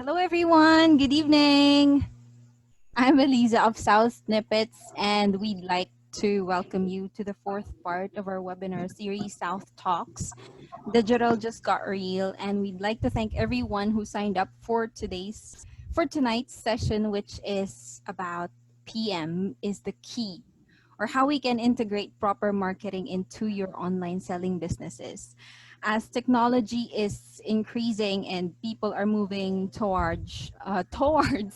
Hello, everyone. Good evening. I'm Eliza of South Snippets, and we'd like to welcome you to the fourth part of our webinar series, South Talks. Digital just got real, and we'd like to thank everyone who signed up for tonight's session, which is about PM is the key, or how we can integrate proper marketing into your online selling businesses. As technology is increasing and people are moving towards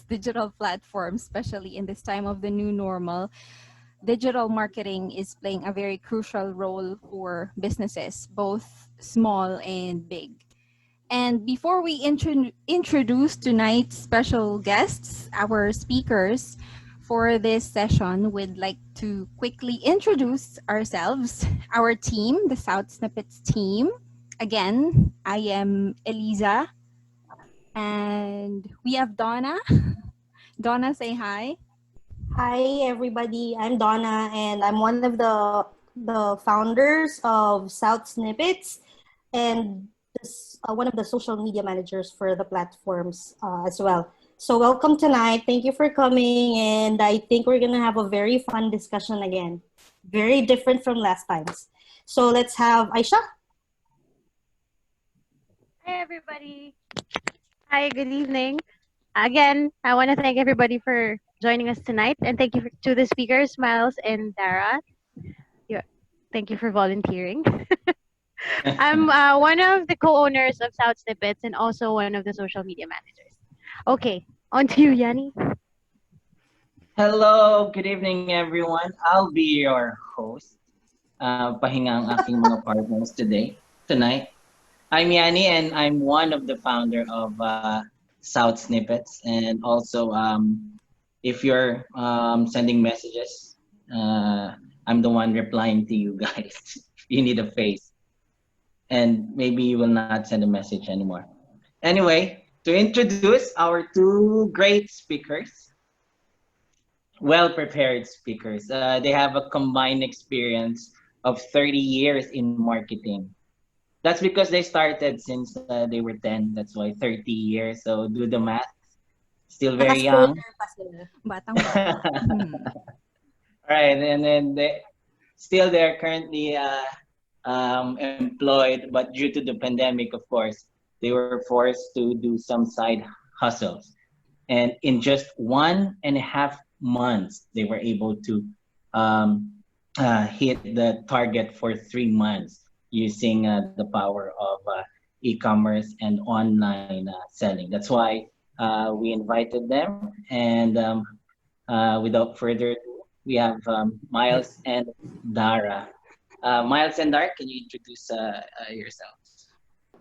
digital platforms, especially in this time of the new normal, digital marketing is playing a very crucial role for businesses, both small and big. And before we introduce tonight's special guests, our speakers for this session, we'd like to quickly introduce ourselves, our team, the South Snippets team. Again, I am Eliza, and we have Donna. Donna, say hi. Hi everybody, I'm Donna and I'm one of the founders of South Snippets and one of the social media managers for the platforms as well. So welcome tonight. Thank you for coming, and I think we're gonna have a very fun discussion again. Very different from last times. So let's have Aisha. Hi, everybody. Hi, good evening. Again, I want to thank everybody for joining us tonight, and thank you to the speakers, Myles and Darah. Thank you for volunteering. I'm one of the co-owners of South Snippets and also one of the social media managers. Okay, on to you, Yanni. Hello, good evening everyone. I'll be your host. Pahinga ang aking mga partners tonight. I'm Yanni and I'm one of the founder of South Snippets. And also, if you're sending messages, I'm the one replying to you guys. You need a face. And maybe you will not send a message anymore. Anyway, to introduce our two great speakers, well-prepared speakers. They have a combined experience of 30 years in marketing. That's because they started since they were 10. That's why 30 years. So do the math. Still very young. Batang bata. All right, and then they're currently employed, but due to the pandemic, of course, they were forced to do some side hustles. And in just 1.5 months, they were able to hit the target for 3 months using the power of e-commerce and online selling. That's why we invited them. And without further ado, we have Myles and Darah. Myles and Darah, can you introduce yourselves?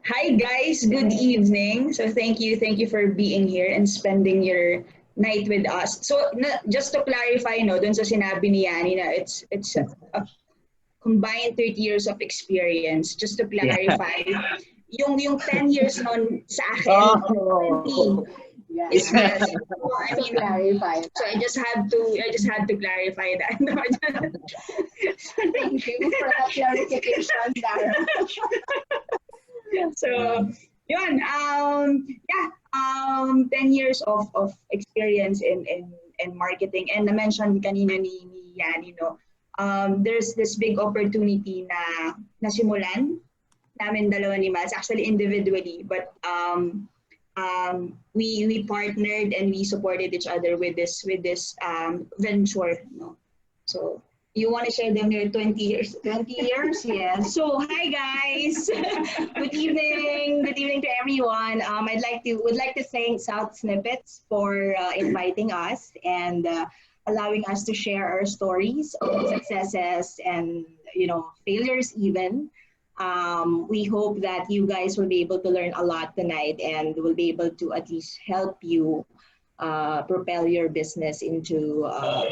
Hi guys, good evening. So thank you for being here and spending your night with us. So just to clarify, no, dun sa sinabi ni Yanni na it's a combined 30 years of experience. Just to clarify, yung 10 years nun sa akin, 20 is because, I mean, clarify. So I just had to clarify that. No, thank you for that clarification, Darah. So, yun, 10 years of experience in marketing. And na-mention kanina ni Yanni, no, there's this big opportunity na nasimulan namin dalawa ni Myles, actually individually, but we partnered and we supported each other with this venture, no. So you want to share them your 20 years? 20 years, yes. So hi guys, good evening to everyone. Would like to thank South Snippets for inviting us and allowing us to share our stories of successes and failures even. We hope that you guys will be able to learn a lot tonight and will be able to at least help you propel your business into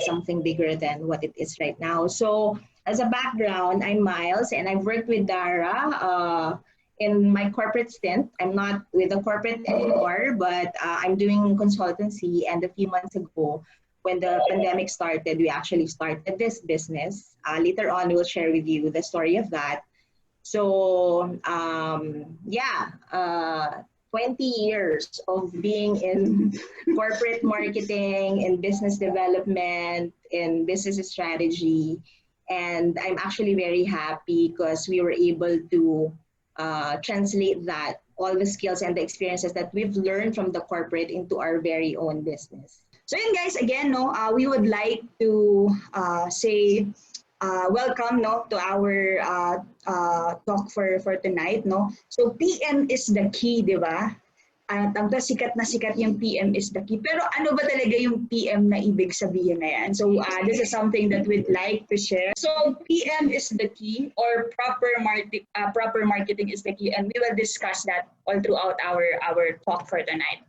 something bigger than what it is right now. So as a background, I'm Myles and I've worked with Darah in my corporate stint. I'm not with the corporate anymore, but I'm doing consultancy, and a few months ago when the pandemic started, we actually started this business. Later on, we'll share with you the story of that. So 20 years of being in corporate marketing, in business development, in business strategy. And I'm actually very happy because we were able to translate that, all the skills and the experiences that we've learned from the corporate into our very own business. So yun guys, again, no, we would like to say welcome no, to our talk for tonight. No? So PM is the key, di ba? Sikat na sikat yung PM is the key. Pero ano ba talaga yung PM na ibig sabihin na yan? So this is something that we'd like to share. So PM is the key, or proper marketing is the key, and we will discuss that all throughout our talk for tonight.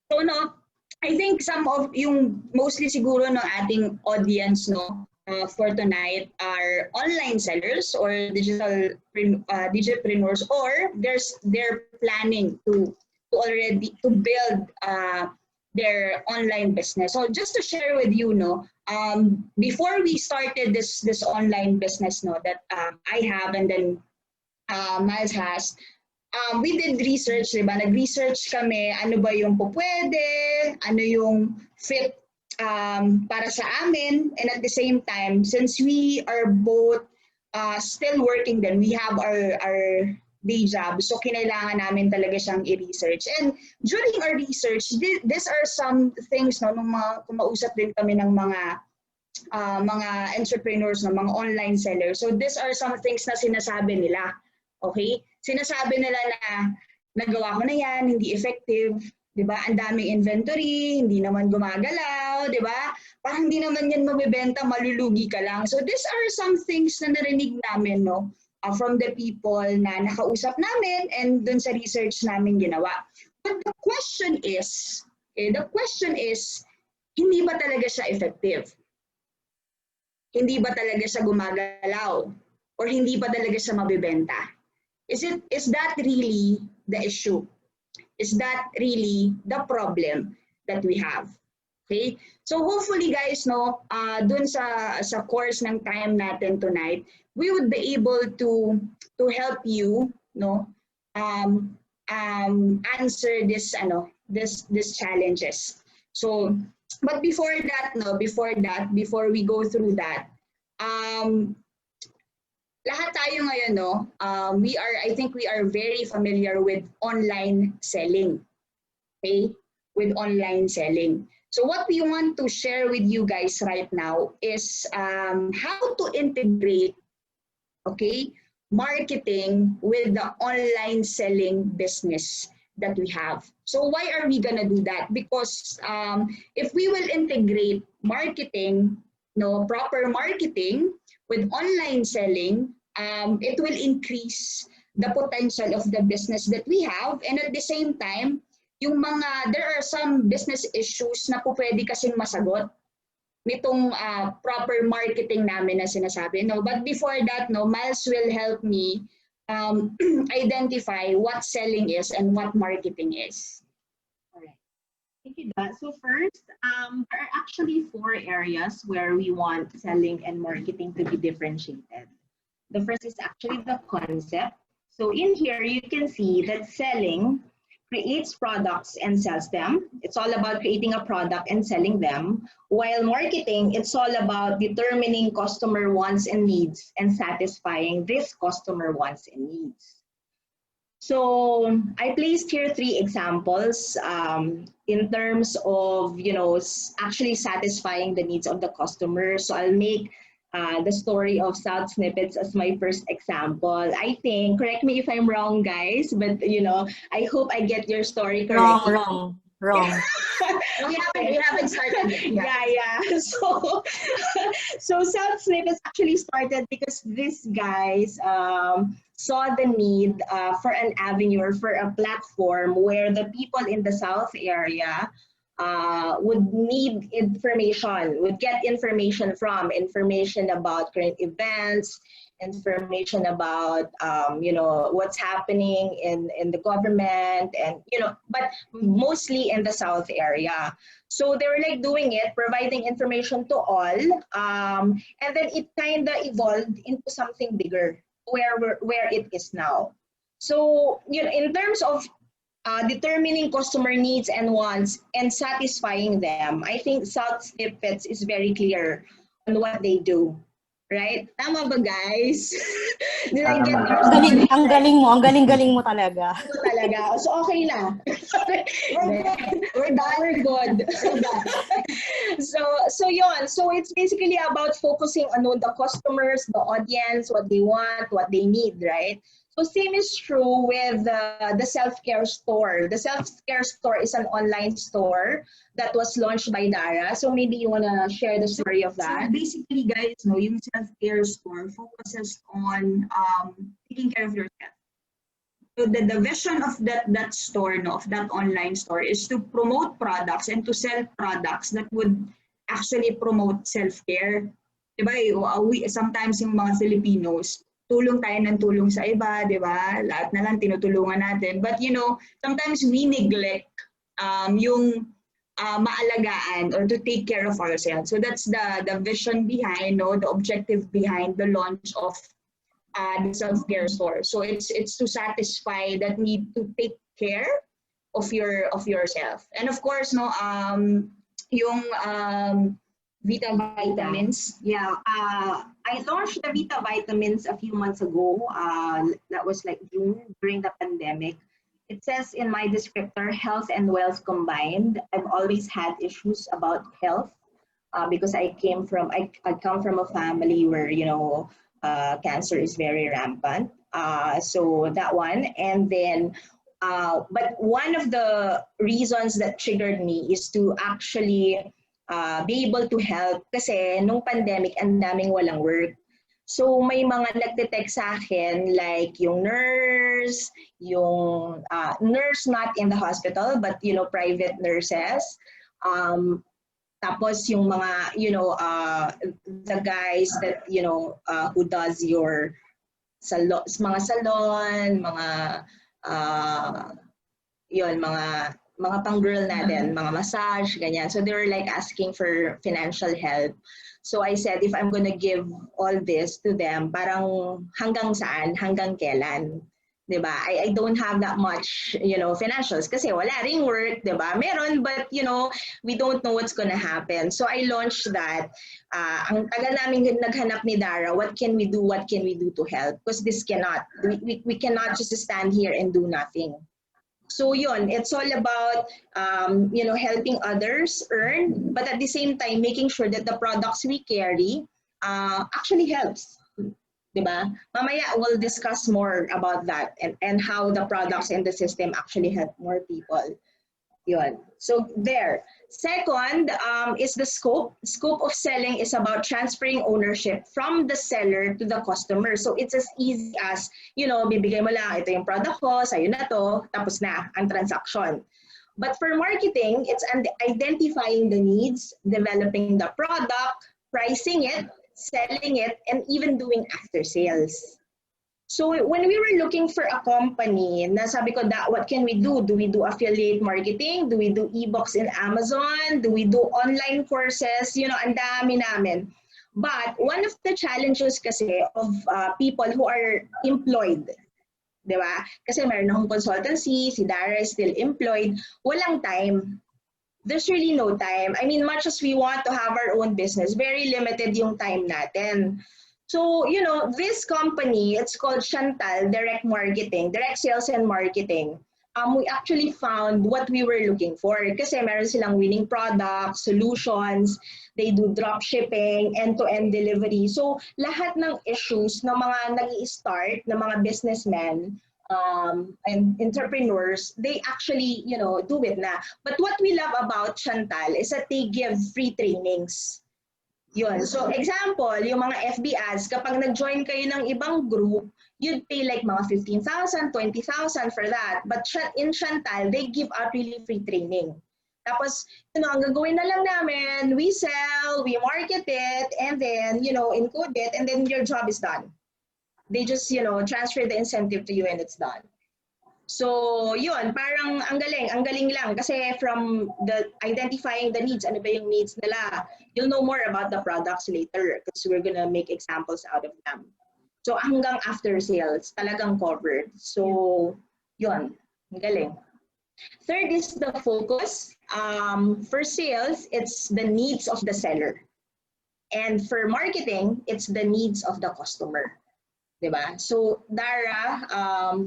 So no, I think some of yung mostly siguro ng ating audience no for tonight are online sellers or digitalpreneurs, or they're planning to build their online business. So just to share with you, no, before we started this online business, no, that I have and then Myles has, we did research, diba? Nag-research kami, ano ba yung pupwede, ano yung fit para sa amin, and at the same time, since we are both still working, then we have our day job, so kinailangan namin talaga siyang i-research. And during our research, these are some things, no, nung kumausap din kami ng mga entrepreneurs, no, mga online sellers. So these are some things na sinasabi nila. Okay? Sinasabi nila na nagawa ko na yan, hindi effective, 'di ba? Ang daming inventory, hindi naman gumagalaw, 'di ba? Parang hindi naman yan mabebenta, malulugi ka lang. So these are some things na narinig namin, no, from the people na nakausap namin and dun sa research namin ginawa. But the question is, hindi ba talaga siya effective? Hindi ba talaga siya gumagalaw? Or hindi ba talaga siya mabebenta? Is that really the issue? Is that really the problem that we have? Okay? So hopefully guys, no, dun sa course ng time natin tonight, we would be able to help you, no, answer this challenges. So, but before we go through that, lahat tayo ngayon, no, I think we are very familiar with online selling. Okay? With online selling. So what we want to share with you guys right now is how to integrate, okay, marketing with the online selling business that we have. So why are we gonna do that? Because if we will integrate marketing, no, proper marketing with online selling, it will increase the potential of the business that we have, and at the same time, there are some business issues na po pwede kasing masagot nitong proper marketing namin na sinasabi. No? But before that, no, Myles will help me identify what selling is and what marketing is. All right. Thank you, Dot. So first, there are actually 4 areas where we want selling and marketing to be differentiated. The first is actually the concept. So in here, you can see that selling creates products and sells them. It's all about creating a product and selling them. While marketing, it's all about determining customer wants and needs and satisfying this customer wants and needs. So I placed here 3 examples in terms of, actually satisfying the needs of the customer. So I'll make the story of South Snippets as my first example. I think, correct me if I'm wrong, guys, but I hope I get your story correctly. Wrong. We haven't started yet. Yeah. So South Snippets actually started because these guys saw the need for an avenue or for a platform where the people in the South area would need information, would get information about current events, information about what's happening in the government, and but mostly in the South area. So they were like doing it, providing information to all, and then it kind of evolved into something bigger, where it is now. So in terms of determining customer needs and wants and satisfying them. I think South Snippets is very clear on what they do. Right? Tama ba, guys? Did I get Tama. your Ang galing, story? ang galing mo, ang galing-galing mo talaga. Ito talaga. So, okay na. We're done. We're good. So yun. So, it's basically about focusing on the customers, the audience, what they want, what they need, right? So, same is true with the self-care store. The self-care store is an online store that was launched by Darah. So, maybe you want to share the story of that. So basically, guys, no, yung self-care store focuses on taking care of yourself. So the vision of that store, no, of that online store, is to promote products and to sell products that would actually promote self-care. Diba? Sometimes yung mga Filipinos, tulong tayo ng tulong sa iba, diba? Lahat na lang tinutulungan natin. But sometimes we neglect yung maalagaan or to take care of ourselves. So that's the vision behind, the objective behind the launch of the self-care store. So it's to satisfy that need to take care of yourself. And of course, yung Vita Vitamins. Yeah, I launched the Vita Vitamins a few months ago. That was like June during the pandemic. It says in my descriptor, health and wealth combined. I've always had issues about health because I come from a family where cancer is very rampant. So that one, and then but one of the reasons that triggered me is to actually be able to help kasi nung pandemic ang daming walang work. So may mga nagte-text sa akin like yung nurse not in the hospital but private nurses. Tapos yung mga the guys that who does your mga salon, mga pang-girl natin, mga massage, ganyan. So they were like asking for financial help. So I said, if I'm gonna give all this to them, parang hanggang saan, hanggang kailan? Diba? I don't have that much, financials kasi wala ring work, diba? Meron, but, we don't know what's gonna happen. So I launched that. Ang tagal namin naghanap ni Darah, what can we do to help? Because this cannot, we cannot just stand here and do nothing. So yun, it's all about, helping others earn, but at the same time, making sure that the products we carry actually helps. Diba? Mamaya, we'll discuss more about that and how the products and the system actually help more people. Yun. So there. Second is the scope. Scope of selling is about transferring ownership from the seller to the customer. So it's as easy as, bibigay mo lang, ito yung product ko, sa'yo na to, tapos na ang transaction. But for marketing, it's identifying the needs, developing the product, pricing it, selling it, and even doing after sales. So when we were looking for a company, nasabi ko that what can we do? Do we do affiliate marketing? Do we do ebooks in Amazon? Do we do online courses? Ang dami namin. But one of the challenges kasi of people who are employed, di ba? Kasi meron akong consultancy, si Darah is still employed, walang time. There's really no time. I mean, much as we want to have our own business, very limited yung time natin. So, this company, it's called Chantal Direct Sales and Marketing. We actually found what we were looking for. Kasi meron silang winning products, solutions, they do dropshipping, end-to-end delivery. So, lahat ng issues na mga nag-i-start, na mga businessmen, and entrepreneurs, they actually, do it na. But what we love about Chantal is that they give free trainings. Yun. So, example, yung mga FB ads, kapag nag-join kayo ng ibang group, you'd pay like mga 15,000, 20,000 for that. But in Chantal, they give out really free training. Tapos, ang gagawin na lang namin, we sell, we market it, and then, encode it, and then your job is done. They just, transfer the incentive to you and it's done. So, yun, parang ang galing lang. Kasi from the identifying the needs, ano ba yung needs nila, you'll know more about the products later because we're gonna make examples out of them. So, hanggang after sales, talagang covered. So, yun, ang galing. Third is the focus. For sales, it's the needs of the seller. And for marketing, it's the needs of the customer. Diba? So Darah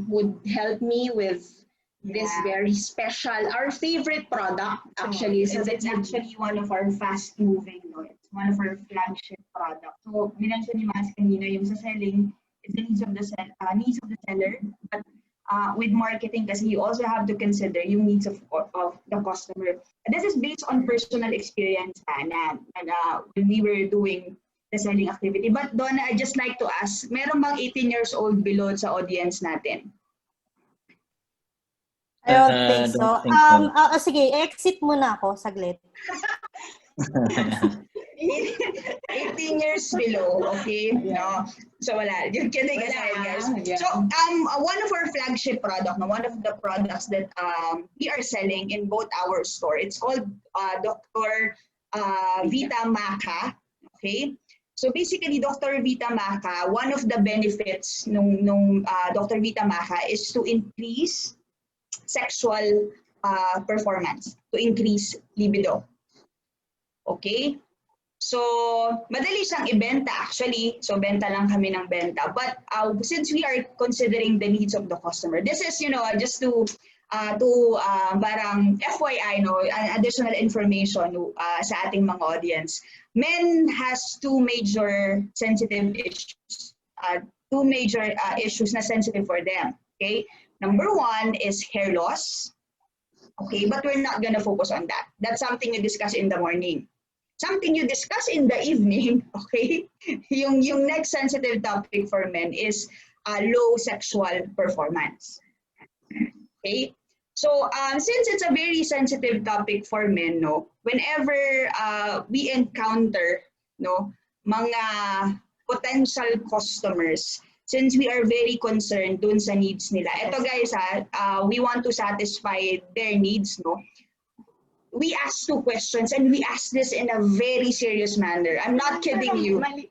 would help me with this very special, our favorite product actually. So it's actually one of our fast moving, no? It's one of our flagship products. So minention ni Mas kanina yung sa selling, it's the needs of the seller, but with marketing kasi you also have to consider yung needs of the customer. And this is based on personal experience when we were doing the selling activity. But Donna, I just like to ask, meron bang 18 years old below sa audience natin? I don't think so. Don't think so. Sige, exit muna ako saglit. 18 years below, okay? No. So wala. You're kidding aside, guys. Yeah. So one of our flagship product, one of the products that we are selling in both our store, it's called Dr. Vita Maca. Okay? So basically, Dr. Vita Maca, one of the benefits nung Dr. Vita Maca is to increase sexual performance, to increase libido. Okay? So, madali siyang ibenta actually. So, benta lang kami ng benta. But since we are considering the needs of the customer, this is, just to parang FYI, additional information sa ating mga audience. Men has two major sensitive issues. Two major issues na sensitive for them. Okay? Number one is hair loss. Okay, but we're not gonna focus on that. That's something you discuss in the morning. Something you discuss in the evening, okay? Yung next sensitive topic for men is low sexual performance. Okay? So, since it's a very sensitive topic for men, whenever we encounter, mga potential customers, since we are very concerned dun sa needs nila. Ito guys, we want to satisfy their needs, we ask two questions and we ask this in a very serious manner. I'm not kidding you. We want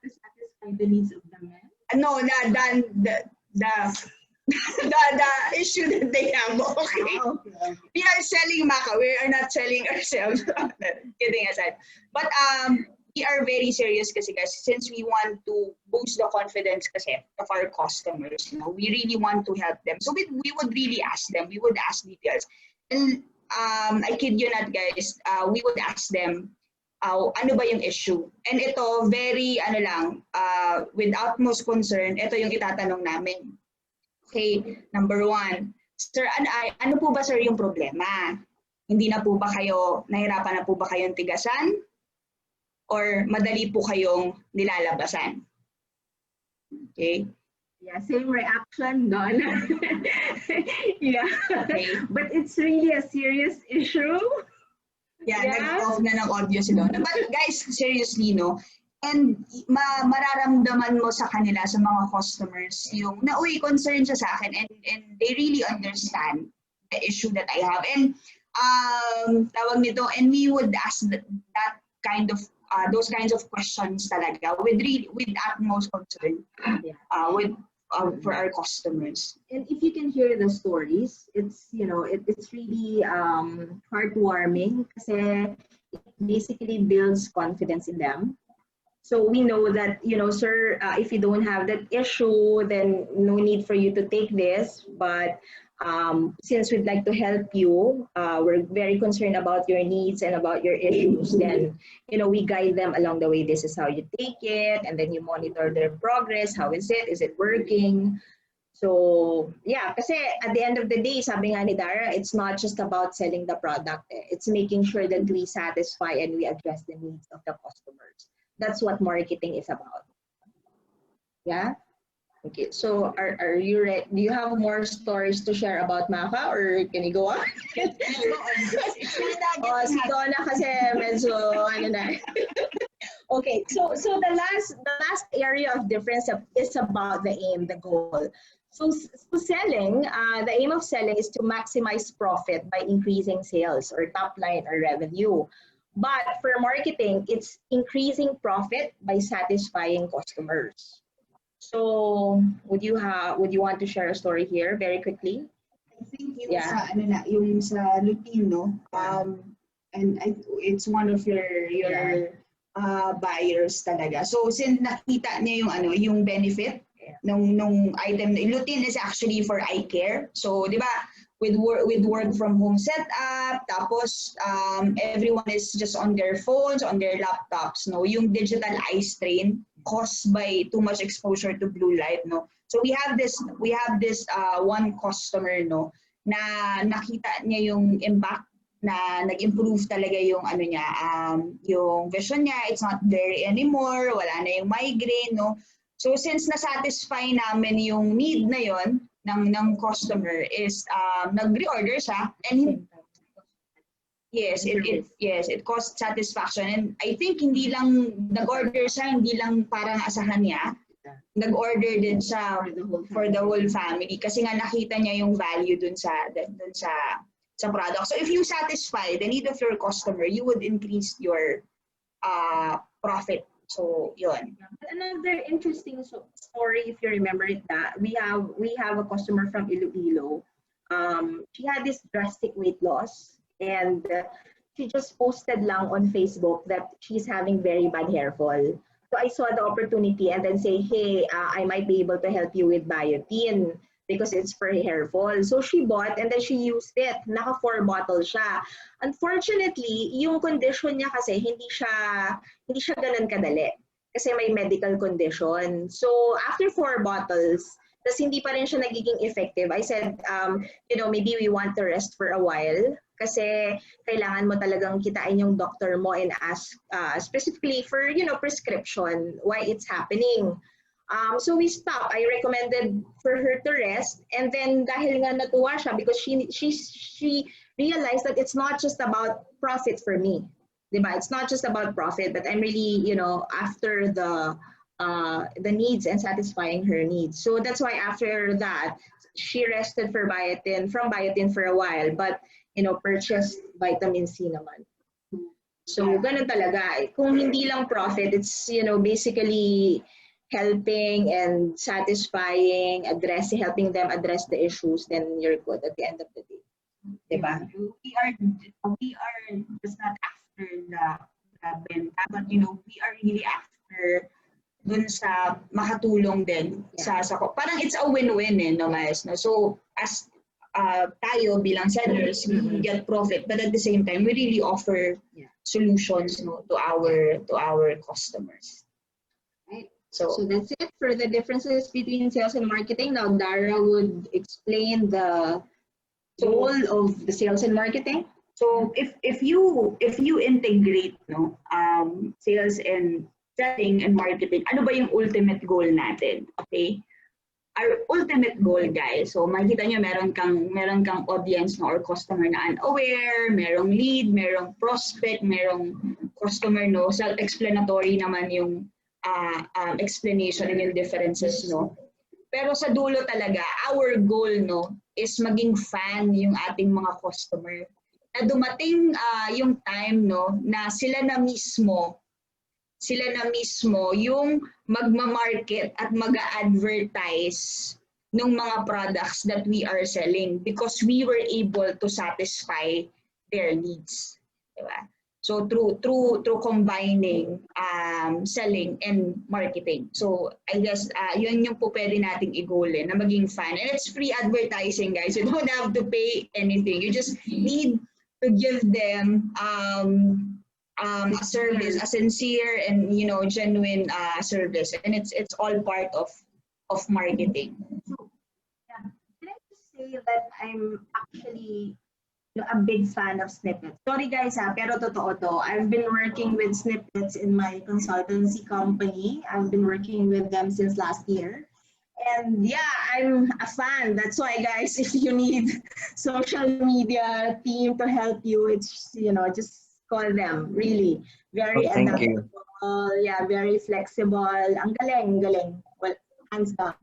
to satisfy the needs of the men. No, the issue that they have. Okay. Okay. We are selling Maca. We are not selling ourselves. Kidding aside. But we are very serious kasi guys, since we want to boost the confidence kasi of our customers. We really want to help them. So we would really ask them. We would ask details. And I kid you not guys, we would ask them, ano ba yung issue? And ito, very, with utmost concern, ito yung itatanong namin. Okay, number one, sir, ano po ba sir yung problema? Hindi na po ba kayo, nahirapan na po ba kayong tigasan? Or madali po kayong nilalabasan? Okay? Yeah, same reaction, Donna. Yeah. Okay. But it's really a serious issue. Yeah, Yeah. nag-off na ng audio si Donna. But guys, seriously, and mararamdaman mo sa kanila, sa mga customers, yung concern siya sa akin and they really understand the issue that I have. And tawag nito, and we would ask that kind of those kinds of questions talaga with utmost concern for our customers. And if you can hear the stories, it's it's really heartwarming kasi it basically builds confidence in them. So we know that, sir, if you don't have that issue, then no need for you to take this. But since we'd like to help you, we're very concerned about your needs and about your issues. Then, we guide them along the way. This is how you take it. And then you monitor their progress. How is it? Is it working? So, yeah, kasi at the end of the day, sabi nga ni Darah, it's not just about selling the product. It's making sure that we satisfy and we address the needs of the customers. That's what marketing is about. Yeah? Okay, so are you ready? Do you have more stories to share about Maca or can you go on? Si Donna kasi medyo na. Okay, so the last area of difference is about the aim, the goal. So selling, the aim of selling is to maximize profit by increasing sales or top line or revenue. But for marketing, it's increasing profit by satisfying customers. So would you want to share a story here very quickly? I think yung sa ano na, yung sa Lutino, and it's one of your buyers talaga. So since nakita niya yung ano, yung benefit nung item, Lutin is actually for eye care. So, 'di ba? With work from home setup, tapos everyone is just on their phones, on their laptops, no? Yung digital eye strain caused by too much exposure to blue light, no? So we have this one customer, no, na nakita niya yung impact na nag-improve talaga yung ano niya, yung vision niya, it's not blurry anymore, wala na yung migraine, no? So since na-satisfy namin yung need na yon ng customer is nag-reorder siya and it caused satisfaction, and I think hindi lang nag-order siya, hindi lang parang asahan niya, nag-order din siya for the whole family kasi nga nakita niya yung value dun sa product. So if you satisfy the need of your customer, you would increase your profit. So yun. Another interesting story, if you remember it, that we have a customer from Iloilo. She had this drastic weight loss, and she just posted lang on Facebook that she's having very bad hair fall. So I saw the opportunity and then say, hey, I might be able to help you with biotin because it's for hair fall. So she bought and then she used it. Naka 4 bottles siya. Unfortunately, yung condition niya kasi hindi siya ganun kadali kasi may medical condition. So after 4 bottles, tas hindi pa rin siya nagiging effective, I said, maybe we want to rest for a while kasi kailangan mo talagang kitain yung doctor mo and ask specifically for, prescription, why it's happening. So we stopped. I recommended for her to rest, and then dahil nga natuwa siya because she realized that it's not just about profit for me, diba? It's not just about profit, but I'm really after the needs and satisfying her needs. So that's why after that she rested from biotin for a while, but purchased vitamin C naman. So ganun talaga. Kung hindi lang profit, it's basically helping and satisfying, helping them address the issues, then you're good at the end of the day. Diba? We are just not after the benta, but we are really after dun sa makatulong din sa parang it's a win-win no, Myles, no? So as tayo bilang sellers, we get profit, but at the same time we really offer solutions, no, to our customers. So that's it for the differences between sales and marketing. Now Darah would explain the role of the sales and marketing. So if you integrate sales and selling and marketing, ano ba yung ultimate goal natin? Okay? Our ultimate goal, guys, so makikita nyo meron kang audience or customer na unaware, merong lead, merong prospect, merong customer, no, self-explanatory naman yung explanation and yung differences, no. Pero sa dulo talaga, our goal, no, is maging fan yung ating mga customer. Na dumating yung time, no, na sila na mismo yung magma-market at mag-advertise ng mga products that we are selling because we were able to satisfy their needs. Diba? So through combining selling and marketing. So I guess yun yung po pwede nating i-goal na maging fan. And it's free advertising, guys. You don't have to pay anything. You just need to give them a service, a sincere and genuine service, and it's all part of marketing. So, yeah, can I just say that I'm actually a big fan of Snippets. Sorry guys pero totoo to. I've been working with Snippets in my consultancy company. I've been working with them since last year. And yeah, I'm a fan. That's why guys, if you need social media team to help you, it's just call them. Really. Very adaptable. Yeah, very flexible. Ang galing. Well, hands down.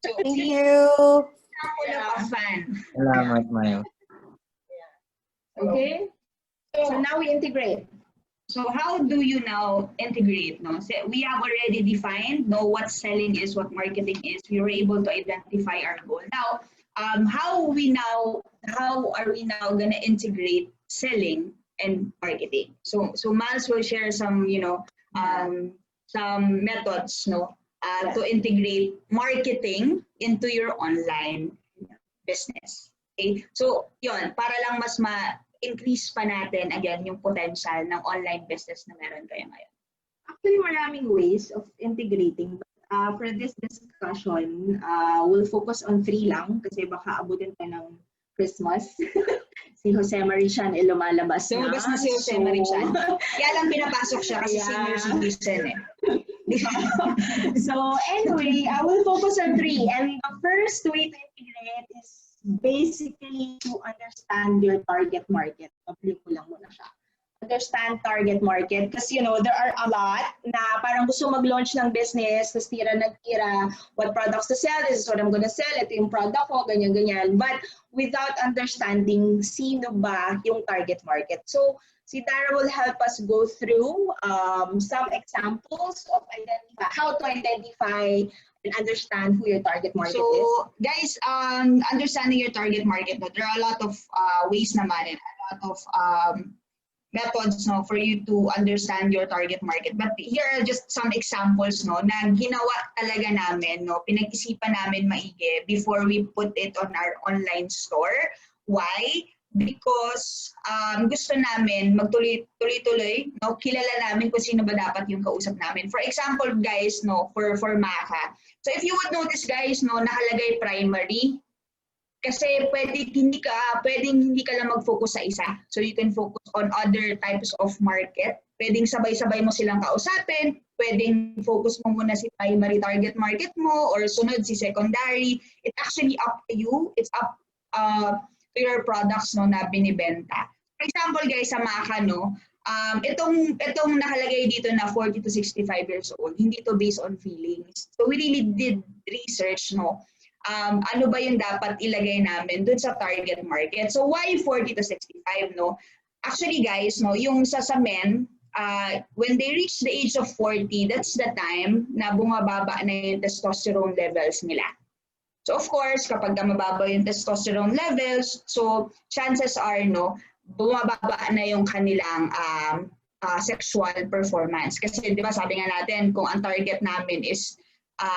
Thank you. A fan. Salamat, Myles. Okay. So now we integrate. So how do you now integrate? No? So we have already defined what selling is, what marketing is. We were able to identify our goal. Now, how are we now gonna integrate selling and marketing? So Myles will share some some methods to integrate marketing into your online business. Okay? So yon, para lang mas ma-increase pa natin again yung potential ng online business na meron kayo ngayon. Actually, maraming ways of integrating. For this discussion, we'll focus on 3 lang kasi baka abutin tayo ng Christmas. Si Jose Marichan lumalabas na. Lumabas na si Jose Marichan. Kaya lang pinapasok siya kasi senior citizen So anyway, I will focus on 3. And the first way to integrate is basically to understand your target market. Public ko lang muna siya. Understand target market because there are a lot na parang gusto mag-launch ng business, tapos tira what products to sell, this is what I'm gonna sell, ito yung product ko, ganyan. But without understanding sino ba yung target market. So si Darah will help us go through some examples of how to identify and understand who your target market is. So guys, understanding your target market, there are a lot of ways naman, a lot of methods for you to understand your target market. But here are just some examples na ginawa talaga namin, pinag-isipan namin maigi before we put it on our online store. Why? Because gusto namin magtuloy-tuloy, kilala namin kung sino ba dapat yung kausap namin. For example, guys, for Maka. So if you would notice, guys, nakalagay primary. Kasi pwedeng hindi ka lang mag-focus sa isa. So you can focus on other types of market. Pwedeng sabay-sabay mo silang kausapin. Pwedeng focus mo muna si primary target market mo or sunod si secondary. It's actually up to you. It's up to your products na binibenta. For example, guys, sa Maka, itong nakalagay dito na 40 to 65 years old, hindi to based on feelings. So we really did research, ano ba yung dapat ilagay namin dun sa target market. So why 40 to 65, Actually, guys, yung sa men, when they reach the age of 40, that's the time na bumababa na yung testosterone levels nila. So of course, kapag mababa yung testosterone levels, so chances are, bumababa na yung kanilang sexual performance. Kasi di ba sabi nga natin, kung ang target namin is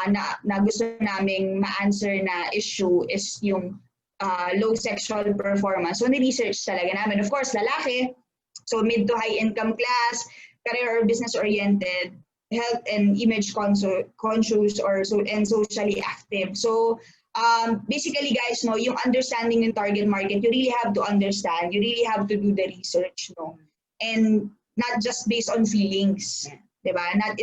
na gusto naming ma-answer na issue is yung low sexual performance. So, ni-research talaga namin. Of course, lalaki, so mid to high income class, career or business-oriented, health and image conscious and socially active. So, basically, guys, yung understanding yung target market, you really have to understand. You really have to do the research, and not just based on feelings. Diba? Not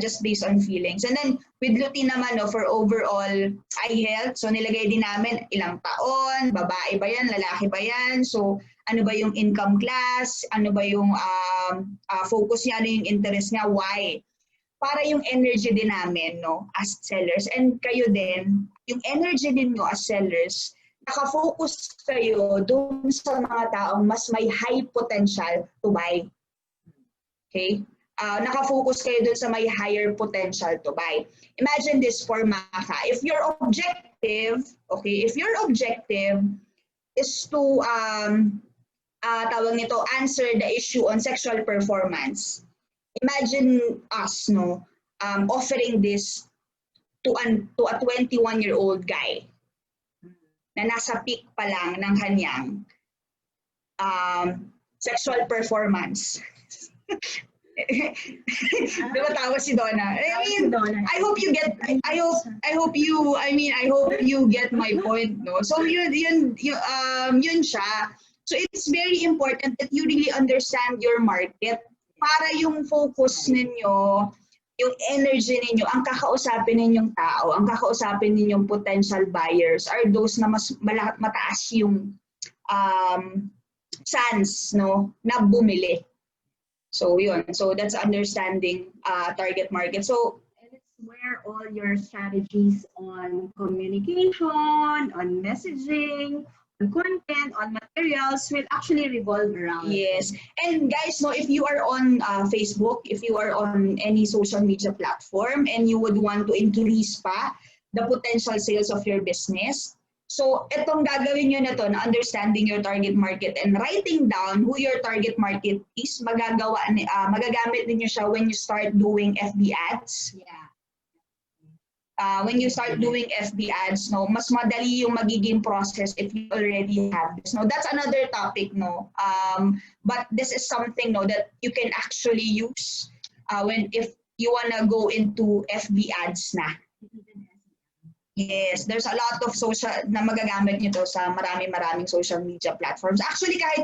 just based on feelings. And then, with lutein naman, for overall eye health, so nilagay din namin ilang taon, babae ba yan, lalaki ba yan, so ano ba yung income class, ano ba yung focus niya, ano yung interest niya, why? Para yung energy din namin, as sellers, and kayo din, yung energy din nyo as sellers, nakafocus kayo dun sa mga taong mas may high potential to buy. Okay? Nakafocus kayo dun sa may higher potential to buy. Imagine this for Maka. If your objective is to answer the issue on sexual performance, imagine us offering this to a 21-year-old guy na nasa peak pa lang ng kanyang sexual performance. Diba tawa si Donna? I mean, I hope you get my point, So yun siya. So it's very important that you really understand your market para yung focus ninyo, yung energy ninyo, ang kakausapin ninyong tao, ang kakausapin ninyong potential buyers are those na mas mataas yung chance na bumili. So yun. So that's understanding target market. So and it's where all your strategies on communication, on messaging, on content, on materials will actually revolve around. Yes. And guys, if you are on Facebook, if you are on any social media platform and you would want to increase pa the potential sales of your business, So, itong gagawin nyo na to, na understanding your target market and writing down who your target market is, magagamit ninyo siya when you start doing FB ads. Yeah. When you start doing FB ads, no, mas madali yung magiging process if you already have this. No, that's another topic, no. But this is something, no, that you can actually use if you wanna go into FB ads na. Yes, there's a lot of social na magagamit nyo to sa maraming social media platforms. Actually, kahit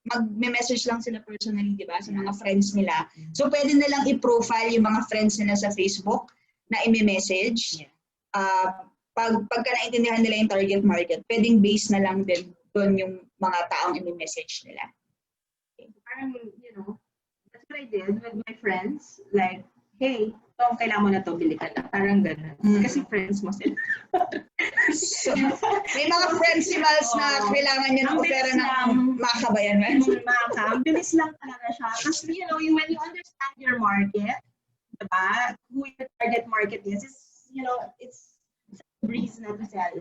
mag-message lang sila personally, di ba, sa mga friends nila. So, pwede nilang i-profile yung mga friends nila sa Facebook na i-message. Pagka naintindihan nila yung target market, pwedeng base na lang din doon yung mga taong i-message nila. Parang, that's what I did with my friends. Like, hey, kailangan mo na to, bili ka na. Parang gano'n. Kasi friends mo sila. So, may mga friends si Myles na kailangan niya ng opera ng maka ba yan, Myles? Maka. Ang bilis lang talaga siya. Tapos, when you understand your market, diba, who your target market is, it's a breeze na to sell.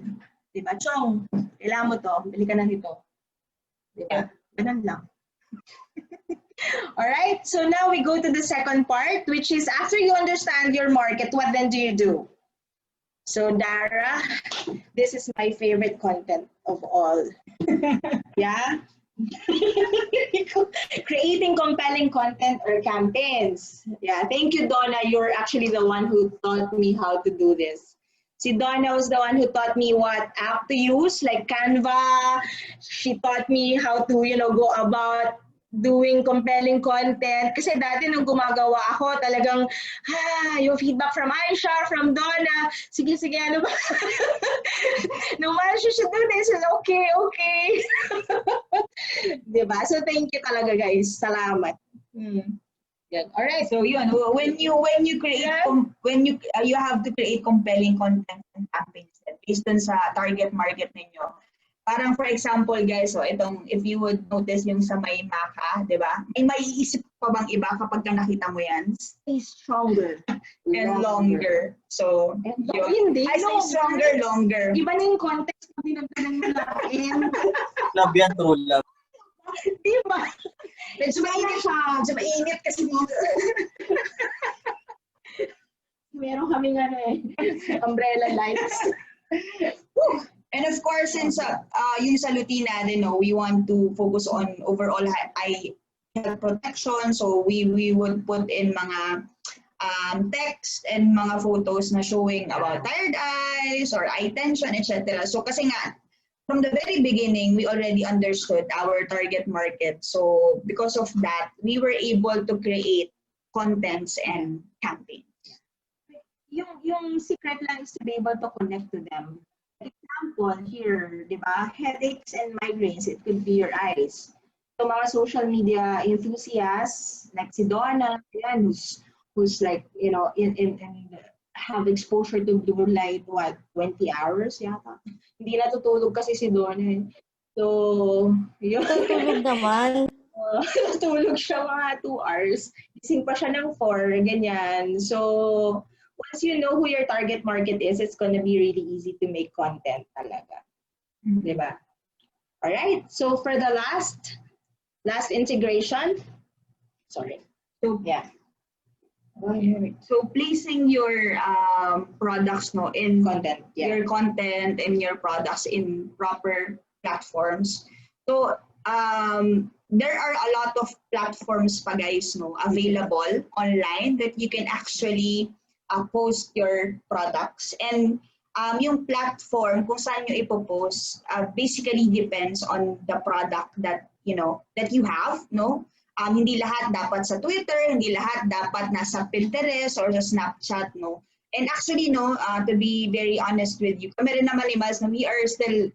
Diba? Chong, kailangan mo to, bili ka na dito. Diba? Ganun lang. All right, so now we go to the second part, which is after you understand your market, what then do you do? So Darah, this is my favorite content of all. Yeah? Creating compelling content or campaigns. Yeah, thank you, Donna. You're actually the one who taught me how to do this. Si Donna was the one who taught me what app to use, like Canva. She taught me how to, go about doing compelling content. Kasi dati nung gumagawa ako, talagang, yung feedback from Aisha, from Donna, sige, ano ba? No, she should do this. Okay. Diba? So, thank you talaga, guys. Salamat. Good. All right. So yun, when you create you have to create compelling content and campaigns based on sa target market ninyo. Parang for example, guys, so itong if you would notice yung sa may maka, 'di ba? May maiisip pa bang iba kapag nakita mo 'yan? Stay stronger And longer. So, hindi. I say stronger, longer. Iba na yung context na pinagdalan mo natin. Love yan, true love. Diba? Medyo mainit kasi dito. Meron kaming umbrella lights. And of course, since yung sa Lutina, we want to focus on overall eye health protection. So we would put in mga text and mga photos na showing about tired eyes or eye tension, etc. So kasi nga, from the very beginning, we already understood our target market. So because of that, we were able to create contents and campaigns. Yung secret lang is to be able to connect to them. Example here, di ba? Headaches and migraines, it could be your eyes. So mga social media enthusiasts, like si Donna, yan, who's like, in have exposure to blue light, 20 hours yata? Hindi natutulog kasi si Donna. So, yun. Natutulog naman. Natulog siya mga 2 hours. Gising pa siya ng 4, ganyan. So, once you know who your target market is, it's gonna be really easy to make content talaga. Diba? All right. So for the last integration, sorry. So yeah. So placing your products in Content. Yeah. your content and your products in proper platforms. So there are a lot of platforms pa guys available online that you can actually post your products, and yung platform kung saan nyo ipopost basically depends on the product that that you have, hindi lahat dapat sa Twitter, hindi lahat dapat nasa Pinterest or sa Snapchat, and actually to be very honest with you, kami rin naman ni Myles, we are still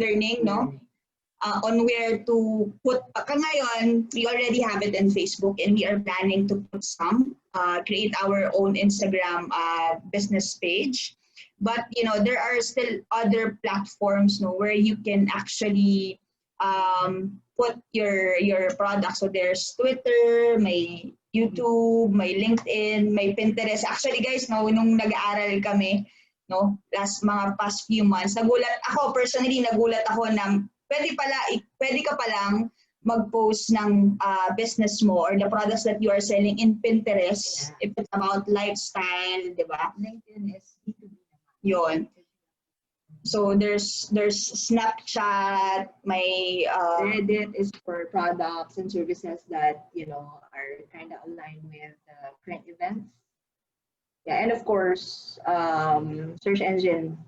learning on where to put. Ngayon, we already have it in Facebook, and we are planning to put create our own Instagram business page. But there are still other platforms where you can actually put your products. So there's Twitter, may YouTube, may LinkedIn, may Pinterest. Actually guys, nung nag-aaral kami, no? Past few months, nagulat ako na pwede ka palang mag-post ng business mo or the products that you are selling in Pinterest if it's about lifestyle, di ba? LinkedIn is B2B. Yun. So there's Snapchat, may Reddit is for products and services that, you know, are kind of aligned with current events. Yeah, and of course, search engine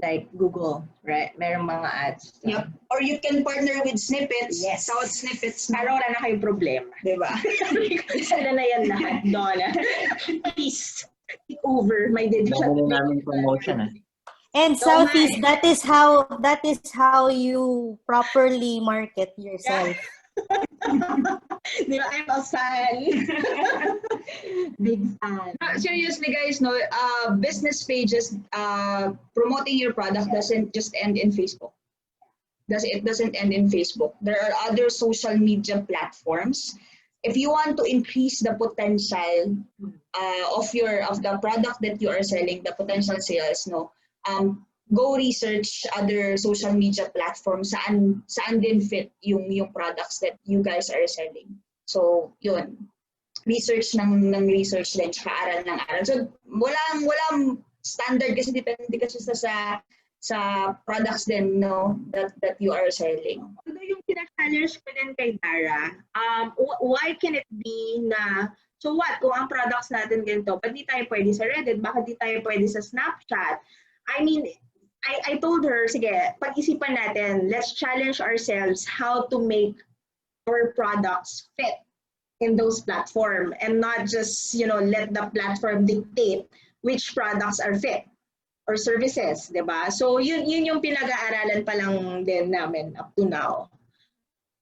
like Google, right? Merong mga ads. yep. Or you can partner with Snippets. Yes. South Snippets. Para wala na kayong problema. Diba? Sila na yan lahat, Donna. Please, take over my digital. Dami na namin promotion And Southeast, that is how you properly market yourself. Di ba? I'm a fan. Big fan. Seriously, guys, no, business pages, promoting your product doesn't just end in Facebook. It doesn't end in Facebook. There are other social media platforms. If you want to increase the potential of the product that you are selling, the potential sales, no, go research other social media platforms saan din fit yung products that you guys are selling. So, yun. Research ng research din, tsaka aral ng aral. So, walang standard kasi depende kasi sa products din, no, that you are selling. Although yung pinaka-challenge ko din kay Darah, why can it be na, so what, kung ang products natin ganito, ba't di tayo pwede sa Reddit, bakit di tayo pwede sa Snapchat? I mean, I told her, sige, pag-isipan natin, let's challenge ourselves how to make our products fit in those platforms and not just, you know, let the platform dictate which products are fit or services, di ba? So, yun yung pinag-aaralan pa lang din namin up to now.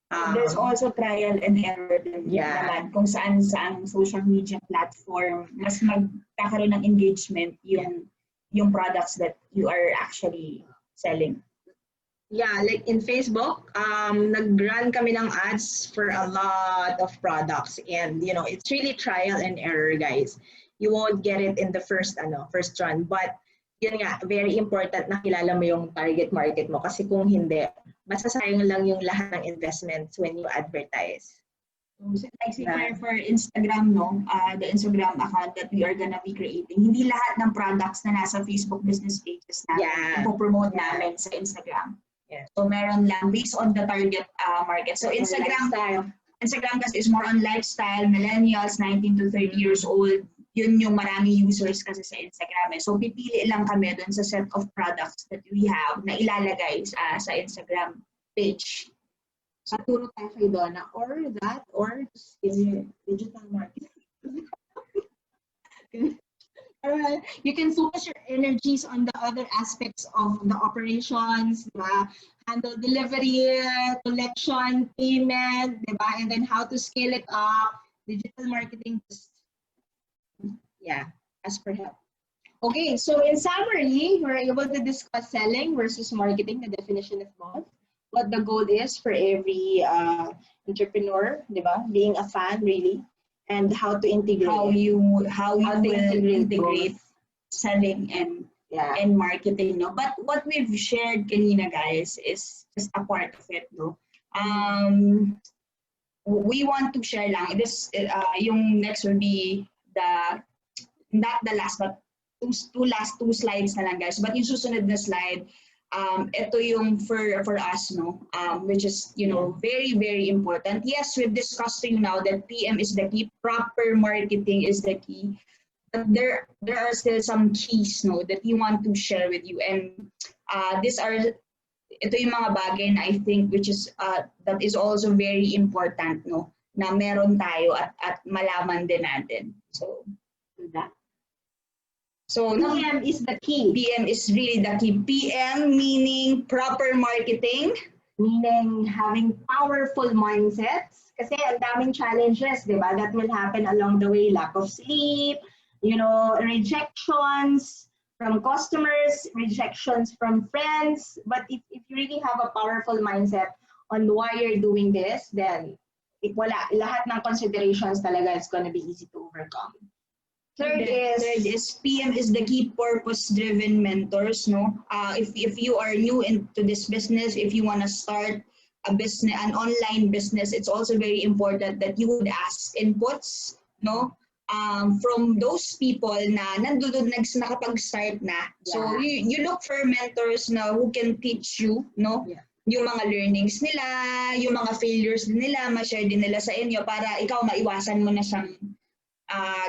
There's also trial and error din naman kung saan social media platform mas magkakaroon ng engagement yung products that you are actually selling. Yeah, like in Facebook, nag-run kami ng ads for a lot of products, and you know, it's really trial and error, guys. You won't get it in the first run, but yun nga, very important na kilala mo yung target market mo kasi kung hindi, masasayang lang yung lahat ng investments when you advertise. Like for Instagram, no, the Instagram account that we are gonna be creating, hindi lahat ng products na nasa Facebook business pages natin ipopromote namin sa Instagram. Yeah. So meron lang based on the target market. So Instagram kasi is more on lifestyle, millennials, 19 to 30 years old. Yun yung maraming users kasi sa Instagram. So pipili lang kami dun sa set of products that we have na ilalagay sa Instagram page. So, turo tayo kay Donna, or digital marketing. Alright, you can focus your energies on the other aspects of the operations, diba? Handle delivery, collection, payment, diba? And then how to scale it up. Digital marketing, ask for help. Okay, so in summary, we're able to discuss selling versus marketing, the definition of both. What the goal is for every entrepreneur, diba? Being a fan, really, and how to integrate. How you integrate selling and marketing, no? But what we've shared kanina, guys, is just a part of it, no? We want to share lang this. Yung next will be not the last, but two slides na lang, guys. But yung susunod na slide. Ito yung for us, no, which is, you know, very, very important. Yes, we've discussed now that PM is the key, proper marketing is the key, but there are still some keys, no, that we want to share with you, and ito yung mga bagay na I think which is that is also very important, no, na meron tayo at malaman din natin. So that. So PM is the key. PM is really the key. PM meaning proper marketing. Meaning having powerful mindsets. Kasi ang daming challenges, di ba? That will happen along the way. Lack of sleep, you know, rejections from customers, rejections from friends. But if you really have a powerful mindset on why you're doing this, then lahat ng considerations talaga is gonna be easy to overcome. Third is PM is the key purpose-driven mentors. No, if you are new into this business, if you want to start a business, an online business, it's also very important that you would ask inputs. No, from those people na nandun nakapag-start na. So you look for mentors na who can teach you. No. Yeah. Yung mga learnings nila, yung mga failures nila, ma-share din nila sa inyo para ikaw maiwasan mo na siyang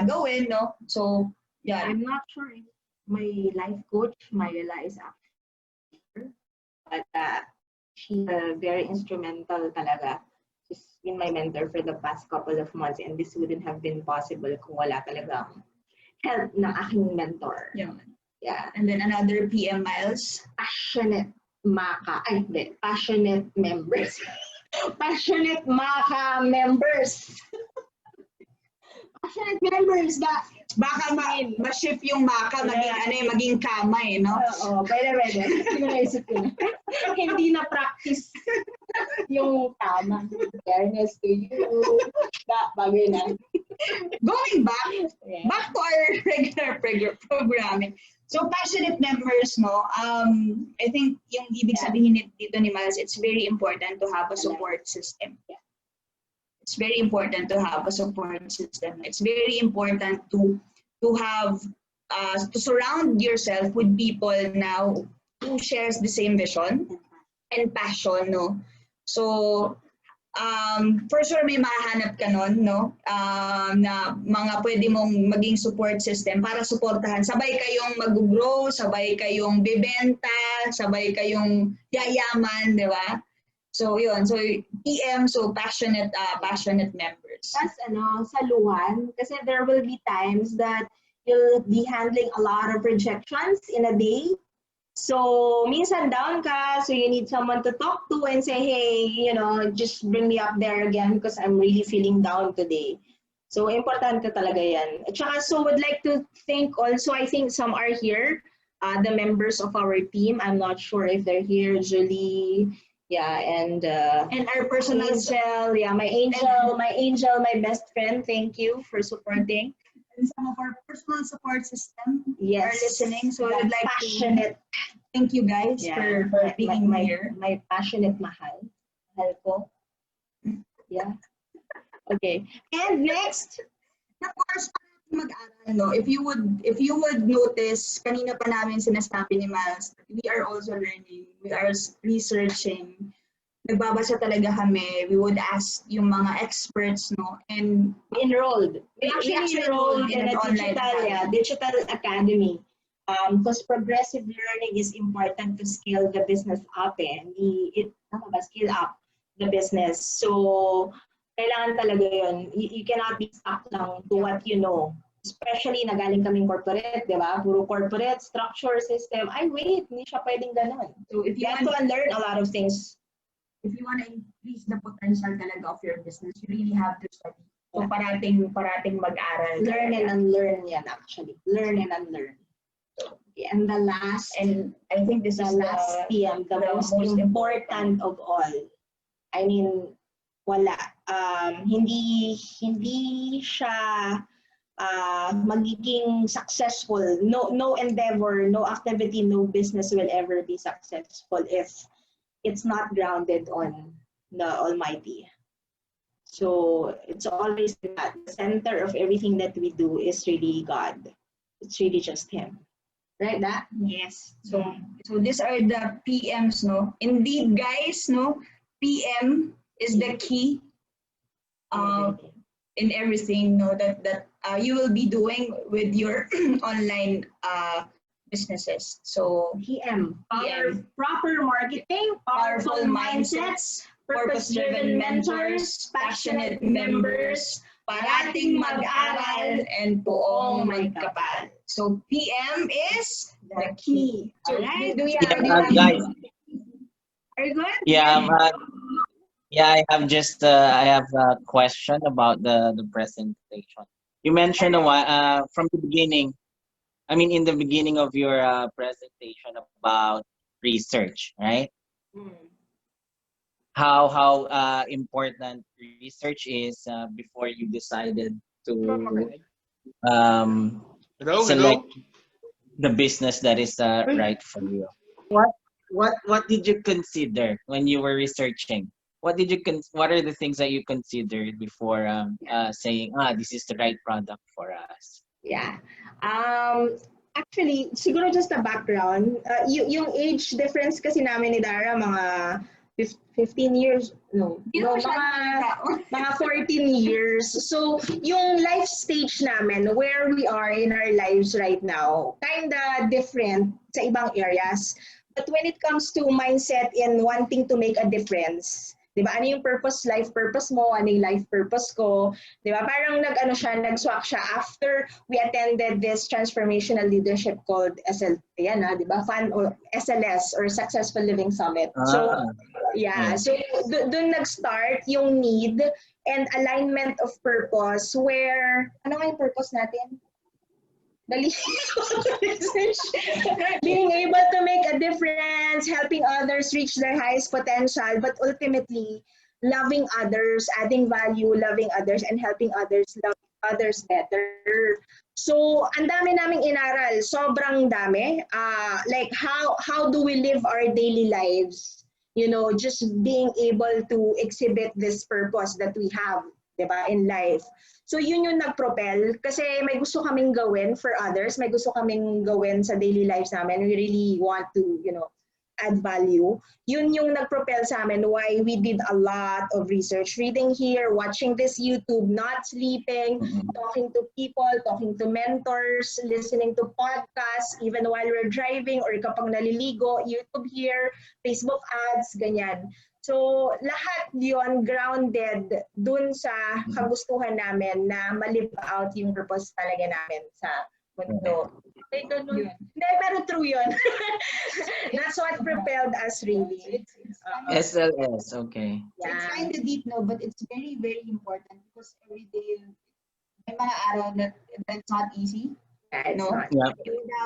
gawin, no? So, yeah. I'm not sure if my life coach, Myla, is actually, but she's very instrumental talaga. She's been my mentor for the past couple of months, and this wouldn't have been possible kung wala talagang help ng aking mentor. Yeah. And then another PM, Myles. Passionate members. Passionate Maka members. Passionate members ba? Baka ma-shift yung Maka, maging kamay, no? Oo, pwede. Naisip ko na. Hindi na practice yung tama. Fairness to you. Bagay na. Going back to our regular programming. So passionate members, no? I think yung ibig sabihin dito ni Myles, it's very important to have a support system. It's very important to have a support system. It's very important to have to surround yourself with people now who shares the same vision and passion, no? So for sure may mahanap ka nun, no? Na mga pwede mong maging support system para suportahan. Sabay kayong mag-grow, sabay kayong bibenta, sabay kayong yayaman, di ba? So yun, so PM, so passionate members. That's saluhan, kasi there will be times that you'll be handling a lot of rejections in a day. So, minsan down ka, so you need someone to talk to and say, hey, just bring me up there again because I'm really feeling down today. So, importante talaga yan. At saka, so would like to thank also, I think some are here, the members of our team. I'm not sure if they're here, Julie, and our personal Angel, my angel, my best friend, thank you for supporting. And some of our personal support system are listening. So I'd like passionate. To thank you guys for being here. My passionate mahal ko. Yeah. Okay. And next, of course, mag-aral, no? If you would notice, kanina pa namin sinasabi ni Myles, we are also learning, we are researching. Nagbabasa talaga kami. We would ask yung mga experts, no? And we enrolled. We actually enrolled in a digital academy. Because progressive learning is important to scale the business up. Scale up the business. So, kailangan talaga yun. You cannot be stuck lang to what you know. Especially, nagaling kaming corporate, di ba? Puro corporate, structure, system. Wait, hindi siya pwedeng ganun. So, if you have to unlearn a lot of things. If you want to increase the potential talaga of your business, you really have to study. So, parating mag-aral. Learn and unlearn yan, actually. Learn and unlearn. And the last, and I think this is the last PM, the most important of all. I mean, wala. Hindi siya magiging successful. No endeavor, no activity, no business will ever be successful if it's not grounded on the Almighty. So it's always that the center of everything that we do is really God. It's really just Him. Right, that? Yes. So these are the PMs, no? Indeed, guys, no? PM is the key in everything, no? That you will be doing with your online businesses. So PM. Proper marketing, powerful mindsets, purpose-driven mentors, passionate members, parating mag-aral, and poong may kapal. So PM is the key. So, alright. Do we guys. Are you good? Yeah, I have I have a question about the presentation. You mentioned from the beginning. I mean, in the beginning of your presentation about research, right? How important research is before you decided to select the business that is right for you. What did you consider when you were researching? What are the things that you considered before saying, this is the right product for us? Yeah. Actually, siguro just a background. Yung age difference kasi namin ni Dara, mga 15 years, mga 14 years. So, yung life stage namin, where we are in our lives right now, kinda different sa ibang areas. But when it comes to mindset and wanting to make a difference, di ba? Ano yung life purpose mo? Ano yung life purpose ko? Di ba? Parang nag-swak siya after we attended this transformational leadership called di ba? SLS or Successful Living Summit. So, yeah. So, doon nag-start yung need and alignment of purpose where, ano nga yung purpose natin? Being able to make a difference, helping others reach their highest potential, but ultimately loving others, adding value, loving others, and helping others love others better. So, ang dami naming inaral, sobrang dami. Like how do we live our daily lives? You know, just being able to exhibit this purpose that we have, diba, in life. So yun yung nag-propel kasi may gusto kaming gawin for others, may gusto kaming gawin sa daily lives namin. We really want to, add value. Yun yung nag-propel sa amin why we did a lot of research, reading here, watching this YouTube, not sleeping, talking to people, talking to mentors, listening to podcasts, even while we're driving or kapag naliligo, YouTube here, Facebook ads, ganyan. So, lahat yon grounded dun sa kagustuhan namin na ma-live out yung purpose talaga namin sa mundo. Hindi, pero true yun. That's what propelled us really. SLS, okay. Yeah. It's kind of deep, no, but it's very, very important because every day, may mga araw that that's not easy. Yeah, no? Yeah.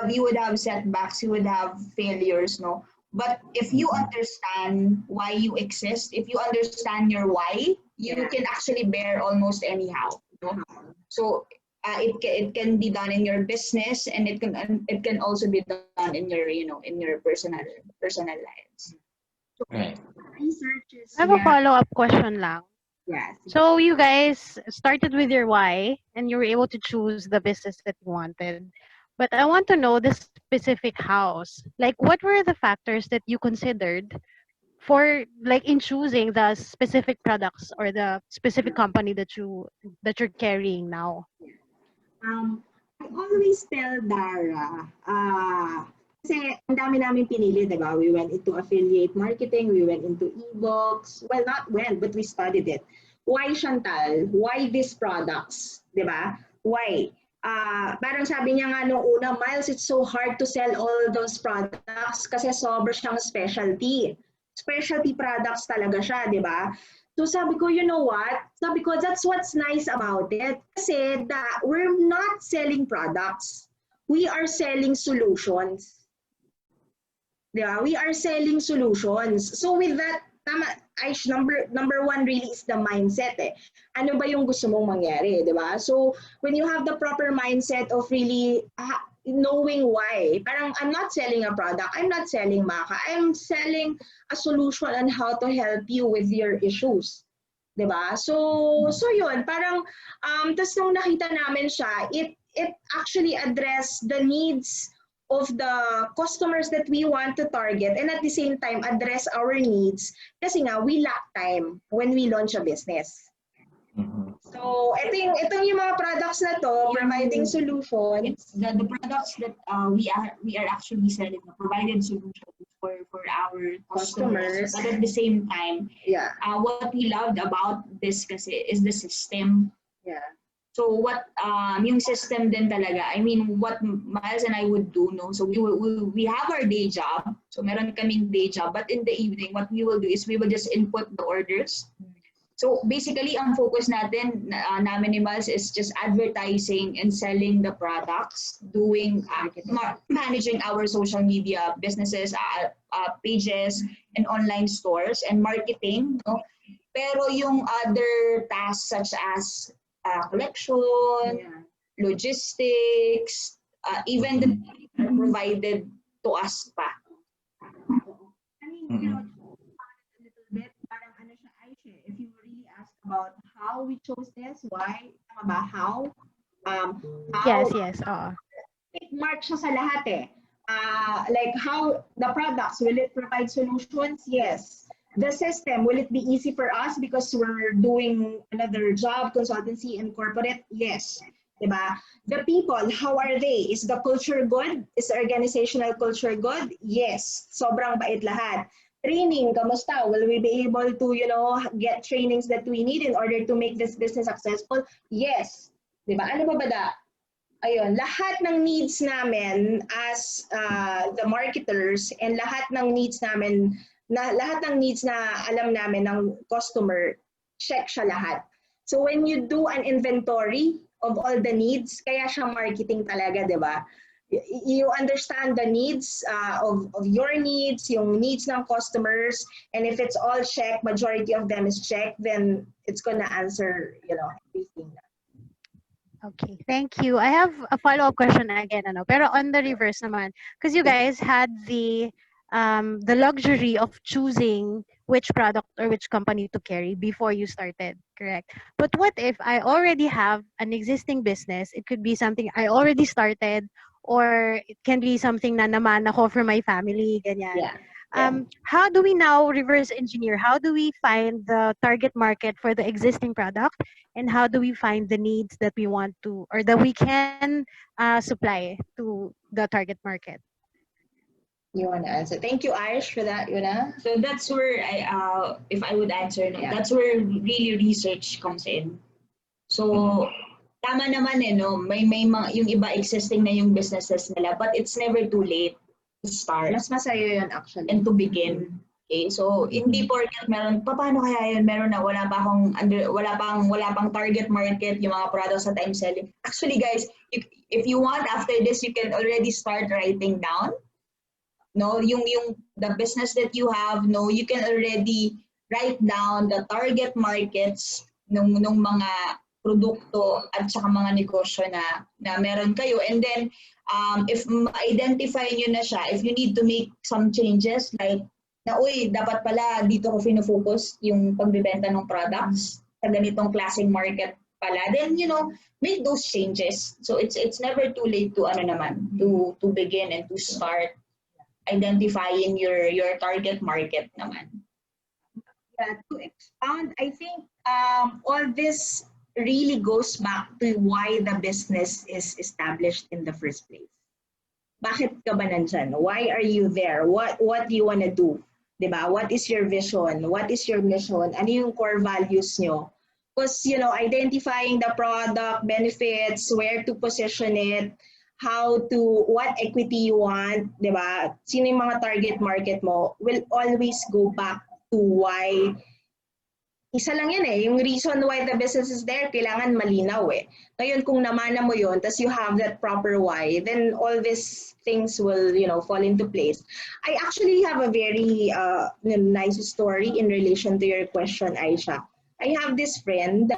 You would have setbacks, you would have failures, no? But if you understand why you exist, if you understand your why, you can actually bear almost anyhow. No? So it can be done in your business, and it can also be done in your in your personal lives. Right. I have a follow-up question lang. Yes. So you guys started with your why and you were able to choose the business that you wanted. But I want to know the specific house. Like, what were the factors that you considered for, like, in choosing the specific products or the specific company that you're carrying now? I always tell Dara, kasi ang dami namin pinili, diba? We went into affiliate marketing, we went into ebooks. Well, not went, but we studied it. Why Chantal? Why these products? Diba? Why? Parang sabi niya nga nung una, Myles, it's so hard to sell all those products kasi sobra siyang specialty. Specialty products talaga siya, di ba? So sabi ko, you know what? Sabi ko, that's what's nice about it. Kasi we're not selling products. We are selling solutions. Di ba? We are selling solutions. So with that, Aish, number one really is the mindset. Ano ba yung gusto mong mangyari, di ba? So when you have the proper mindset of really knowing why, parang I'm not selling a product, I'm not selling Maka, I'm selling a solution on how to help you with your issues. Di ba? So yun, parang, tas nung nakita namin siya, it actually addressed the needs of the customers that we want to target, and at the same time address our needs kasi nga we lack time when we launch a business. So itong yung mga products na to, providing solutions. It's the products that we are actually selling, provided solutions for our customers. But at the same time, what we loved about this kasi is the system. Yeah. So what yung system din talaga, I mean, what Myles and I would do, no? So we have our day job. So meron kaming day job, but in the evening, what we will do is we will just input the orders. So basically, ang focus natin, namin ni Myles, is just advertising and selling the products, doing, managing our social media businesses, pages, and online stores, and marketing, no? Pero yung other tasks such as collection, logistics, even the are provided to us pa. I mean, you know, a little bit, parang ano siya, Aisha, if you really ask about how we chose this, why, tama ba, how, Yes, how, yes. it mark siya sa lahat eh. Like how the products, will it provide solutions? Yes. The system, will it be easy for us because we're doing another job, consultancy, and corporate? Yes. Diba? The people, how are they? Is the culture good? Is the organizational culture good? Yes. Sobrang bait lahat. Training, kamusta? Will we be able to, you know, get trainings that we need in order to make this business successful? Yes. Diba? Ano ba ba da? Ayun, lahat ng needs namin as the marketers and lahat ng needs namin, lahat ng needs na alam namin ng customer, check siya lahat. So when you do an inventory of all the needs, kaya siya marketing talaga, di ba? You understand the needs of your needs, yung needs ng customers, and if it's all checked, majority of them is checked, then it's gonna answer, you know, everything. Okay, thank you. I have a follow-up question again, ano, pero on the reverse naman, because you guys had the luxury of choosing which product or which company to carry before you started, correct? But what if I already have an existing business? It could be something I already started, or it can be something na naman ako for my family, ganyan. Yeah. Yeah. How do we now reverse engineer? How do we find the target market for the existing product, and how do we find the needs that we want to or that we can supply to the target market? You want to answer? Thank you, Irish, for that, Yuna. So that's where if I would answer, no, that's where really research comes in. So, tama naman eh, no? May yung iba existing na yung businesses nila, but it's never too late to start Mas masaya yun actually. and to begin. Okay, so hindi porket meron, paano kaya yun, meron na, wala pang target market, yung mga products that I'm selling. Actually guys, if you want, after this, you can already start writing down. No, yung the business that you have, no, you can already write down the target markets nung mga produkto at saka mga negosyo na meron kayo. And then if identify nyo na siya, if you need to make some changes like na uy, dapat pala dito ko fino-focus yung pagbebenta ng products sa ganitong klaseng market pala, then you know, make those changes. So it's never too late to to begin and to start identifying your target market naman. Yeah, to expound, I think all this really goes back to why the business is established in the first place. Bakit ka ba nandyan? Why are you there? What do you want to do? Diba? What is your vision? What is your mission? Ano yung core values nyo? Because, you know, identifying the product, benefits, where to position it, what equity you want, di ba? Sino yung mga target market mo will always go back to why. Isa lang yan eh, yung reason why the business is there, kailangan malinaw eh. Ngayon kung namana mo yun, tas you have that proper why, then all these things will, you know, fall into place. I actually have a very nice story in relation to your question, Aisha. I have this friend,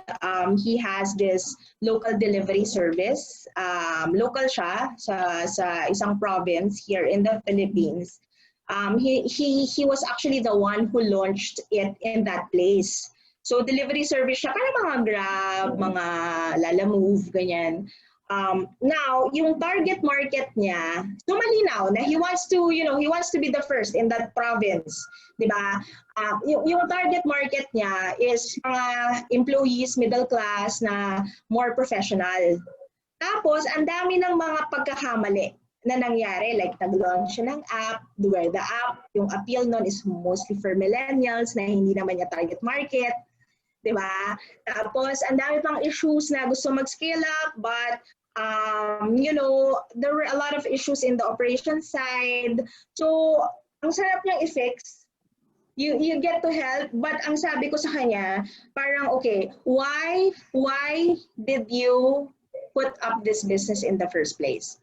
he has this local delivery service. Local siya sa isang province here in the Philippines. He was actually the one who launched it in that place. So delivery service siya, parang mga Grab, mga Lalamove, ganyan. Now, yung target market niya, so malinaw na he wants to be the first in that province, di ba? Yung target market niya is mga employees, middle class na more professional. Tapos, ang dami ng mga pagkakamali na nangyari, like nag-launch siya ng app, where the app, yung appeal nun is mostly for millennials na hindi naman niya target market. Diba? Tapos, ang dami pang issues na gusto mag-scale up, but you know, there were a lot of issues in the operation side. So, ang sarap niyang i-fix. You get to help, but ang sabi ko sa kanya, parang, okay, why did you put up this business in the first place?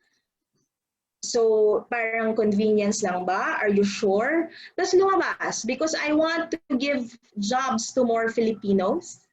So, parang convenience lang ba? Are you sure? Tapos lumabas, because I want to give jobs to more Filipinos.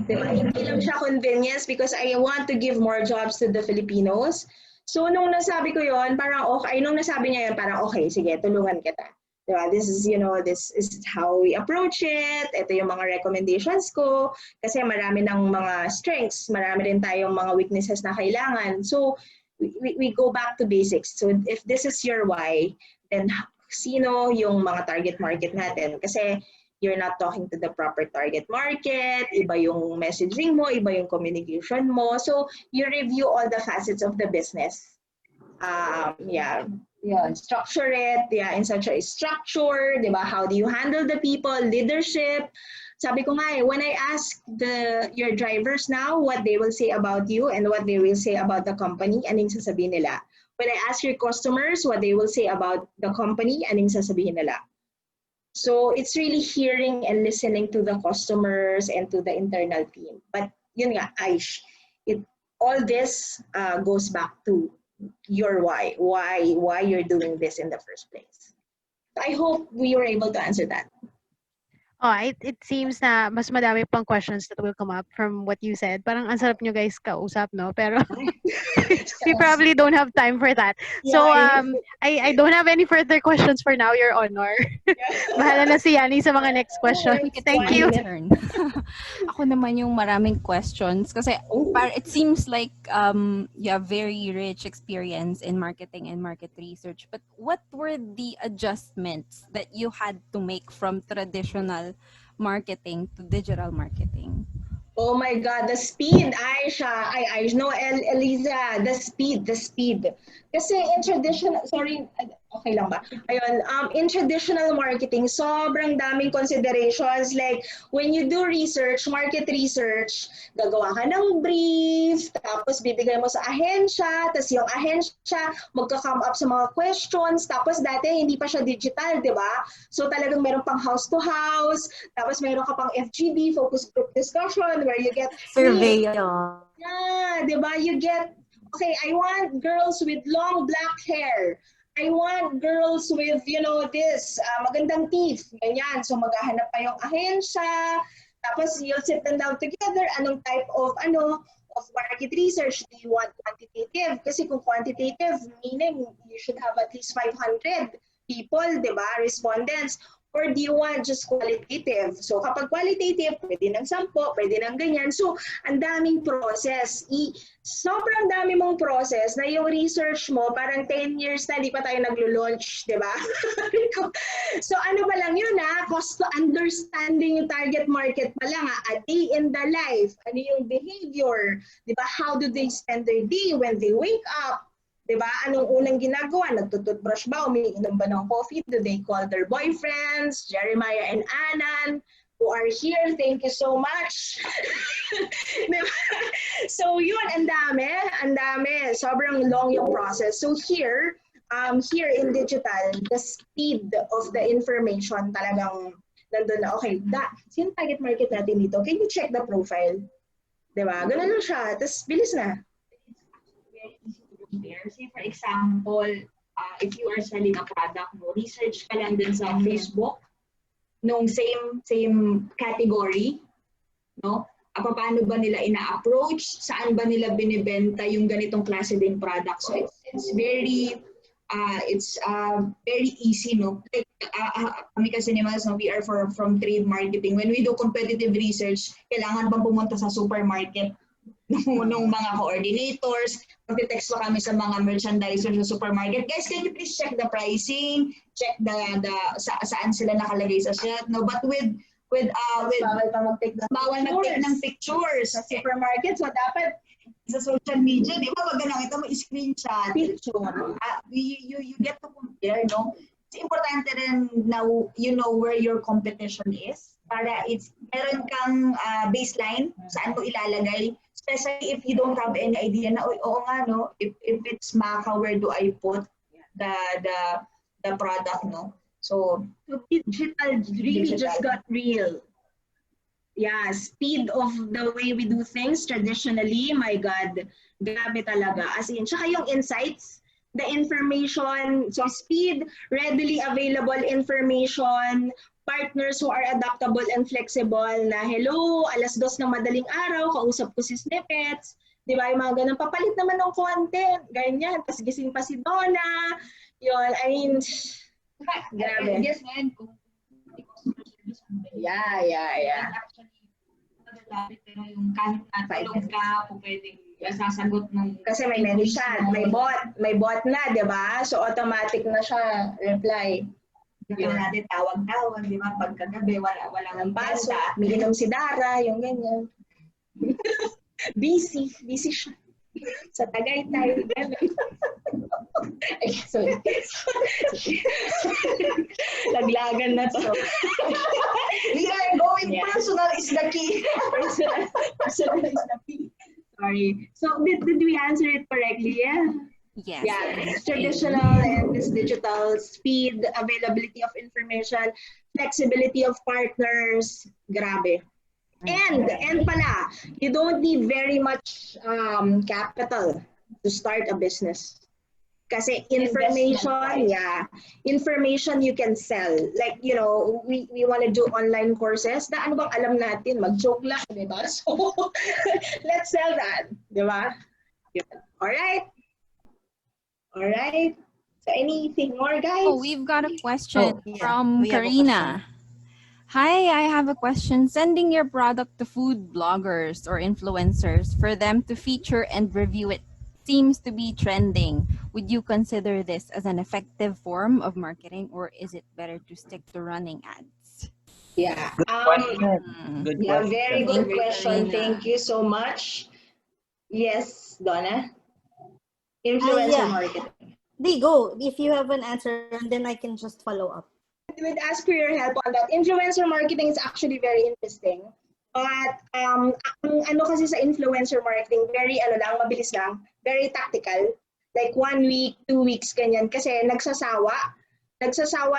Diba? Hindi lang siya convenience because I want to give more jobs to the Filipinos. So nung nasabi ko yon, parang okay, nung nasabi niya yon, parang okay, sige, tulungan kita. Diba? This is, this is how we approach it. Ito yung mga recommendations ko. Kasi marami ng mga strengths, marami rin tayong mga weaknesses na kailangan. So we go back to basics. So if this is your why, then sino yung mga target market natin? Kasi you're not talking to the proper target market, iba yung messaging mo, iba yung communication mo. So you review all the facets of the business. Structure it, in such a structure, diba? How do you handle the people, leadership? Sabi ko nga when I ask your drivers now what they will say about you and what they will say about the company, anong sasabihin nila? When I ask your customers what they will say about the company, anong sasabihin nila? So it's really hearing and listening to the customers and to the internal team. But yun nga, Aish, all this goes back to your why you're doing this in the first place. I hope we were able to answer that. Oh, it seems na mas madami pang questions that will come up from what you said. Parang ang sarap nyo guys kausap, no? Pero we probably don't have time for that. So, I don't have any further questions for now, Your Honor. Bahala na si Yani sa mga next questions. Thank you. Turn. Ako naman yung maraming questions kasi it seems like you have very rich experience in marketing and market research. But what were the adjustments that you had to make from traditional marketing to digital marketing? Oh my God, the speed, Aisha, Eliza, the speed. Kasi in traditional, okay lang ba? Ayun, in traditional marketing, sobrang daming considerations. Like, when you do research, market research, gagawa ka ng brief, tapos bibigay mo sa ahensya, tapos yung ahensya magka-come up sa mga questions, tapos dati hindi pa siya digital, di ba? So talagang meron pang house-to-house, tapos meron ka pang FGD, focus group discussion, where you get Survey. Yeah, di ba? You get, okay, I want girls with long black hair. I want girls with, this, magandang teeth. Ganyan. So, maghahanap pa yung ahensya. Tapos, you'll sit them down together. Anong type of market research? Do you want quantitative? Kasi kung quantitative, meaning you should have at least 500 people, di ba? Respondents. Or do you want just qualitative? So, kapag qualitative, pwede ng 10, pwede ng ganyan. So, ang daming process. Sobrang dami mong process na yung research mo, parang 10 years na, di pa tayo naglo-launch, di ba? So, ano pa lang yun cost to understanding yung target market pa lang a day in the life. Ano yung behavior? Di ba? How do they spend their day when they wake up? Diba? Anong unang ginagawa? Nagtututbrush ba? Umiinom ba ng coffee? Do they call their boyfriends? Jeremiah and Anan, who are here, thank you so much. Diba? So yun, ang dami. Sobrang long yung process. So here in digital, the speed of the information talagang nandun na, okay, sino target market natin dito? Can you check the profile? Diba? Ganun lang siya. Tapos bilis na. There. Say for example, if you are selling a product, research ka lang din sa Facebook nung same category, no? Paano ba nila ina-approach? Saan ba nila binibenta yung ganitong klase din product? So it's very easy, no? Like kami kasi ni Myles, we are from trade marketing. When we do competitive research, kailangan bang pumunta sa supermarket nung mga coordinators, magte-text pa kami sa mga merchandisers sa supermarket. Guys, can you please check the pricing? Check saan sila nakalagay sa shelf. No, but with bawal mag-take ng pictures sa supermarket. So dapat sa social media, di ba, pag nakita mo screenshot, picture, you get to compare, no? It's importante rin na you know where your competition is para meron kang baseline saan mo ilalagay. Especially if you don't have any idea na, oo nga, no, if it's Maka, where do I put the product, no? So digital really just got real. Yeah, speed of the way we do things traditionally, my God, grabe talaga. As in, tsaka yung insights, the information, so speed, readily available information, partners who are adaptable and flexible na, hello, 2:00 ng madaling araw, kausap ko si Snippets. Di ba? Yung mga ganun. Papalit naman ng content. Ganyan. Tapos gising pa si Donna. Yun. I mean, grabe. Yes, ngayon kung Yeah. actually, malapit, pero yung kahit natulog ka, kung pwedeng sasagot ng... Kasi may message siya. May bot na, di ba? So, automatic na siya reply. Yung natin tawag-tawag, di ba? Pagkagabi, walang Paso, banta. umiinom si Darah, yung ganyan. busy siya. Sa Tagaytay. Ay, sorry. Laglagan na to. We are going Yeah. personal is the key. Personal is the key. Sorry. So, did we answer it correctly? Yeah. Yes. Yeah, it's traditional and this digital speed, availability of information, flexibility of partners, grabe. And pala, you don't need very much capital to start a business. Kasi information you can sell. Like, you know, we want to do online courses. Na ano bang alam natin? Mag-joke lang, di ba? So, let's sell that, di ba? All right. So, anything more, guys? Oh, we've got a question from we have a Karina. Hi, I have a question. Sending your product to food bloggers or influencers for them to feature and review it seems to be trending. Would you consider this as an effective form of marketing, or is it better to stick to running ads? Yeah. Good Yeah, question. very good Thank you, question. Karina. Thank you so much. Yes, Donna? Influencer yeah. marketing. Go. If you have an answer, and then I can just follow up. I would ask for your help on that. Influencer marketing is actually very interesting. But ang ano kasi sa influencer marketing, very mabilis lang, very tactical. Like 1 week, 2 weeks, ganyan. Kasi nagsasawa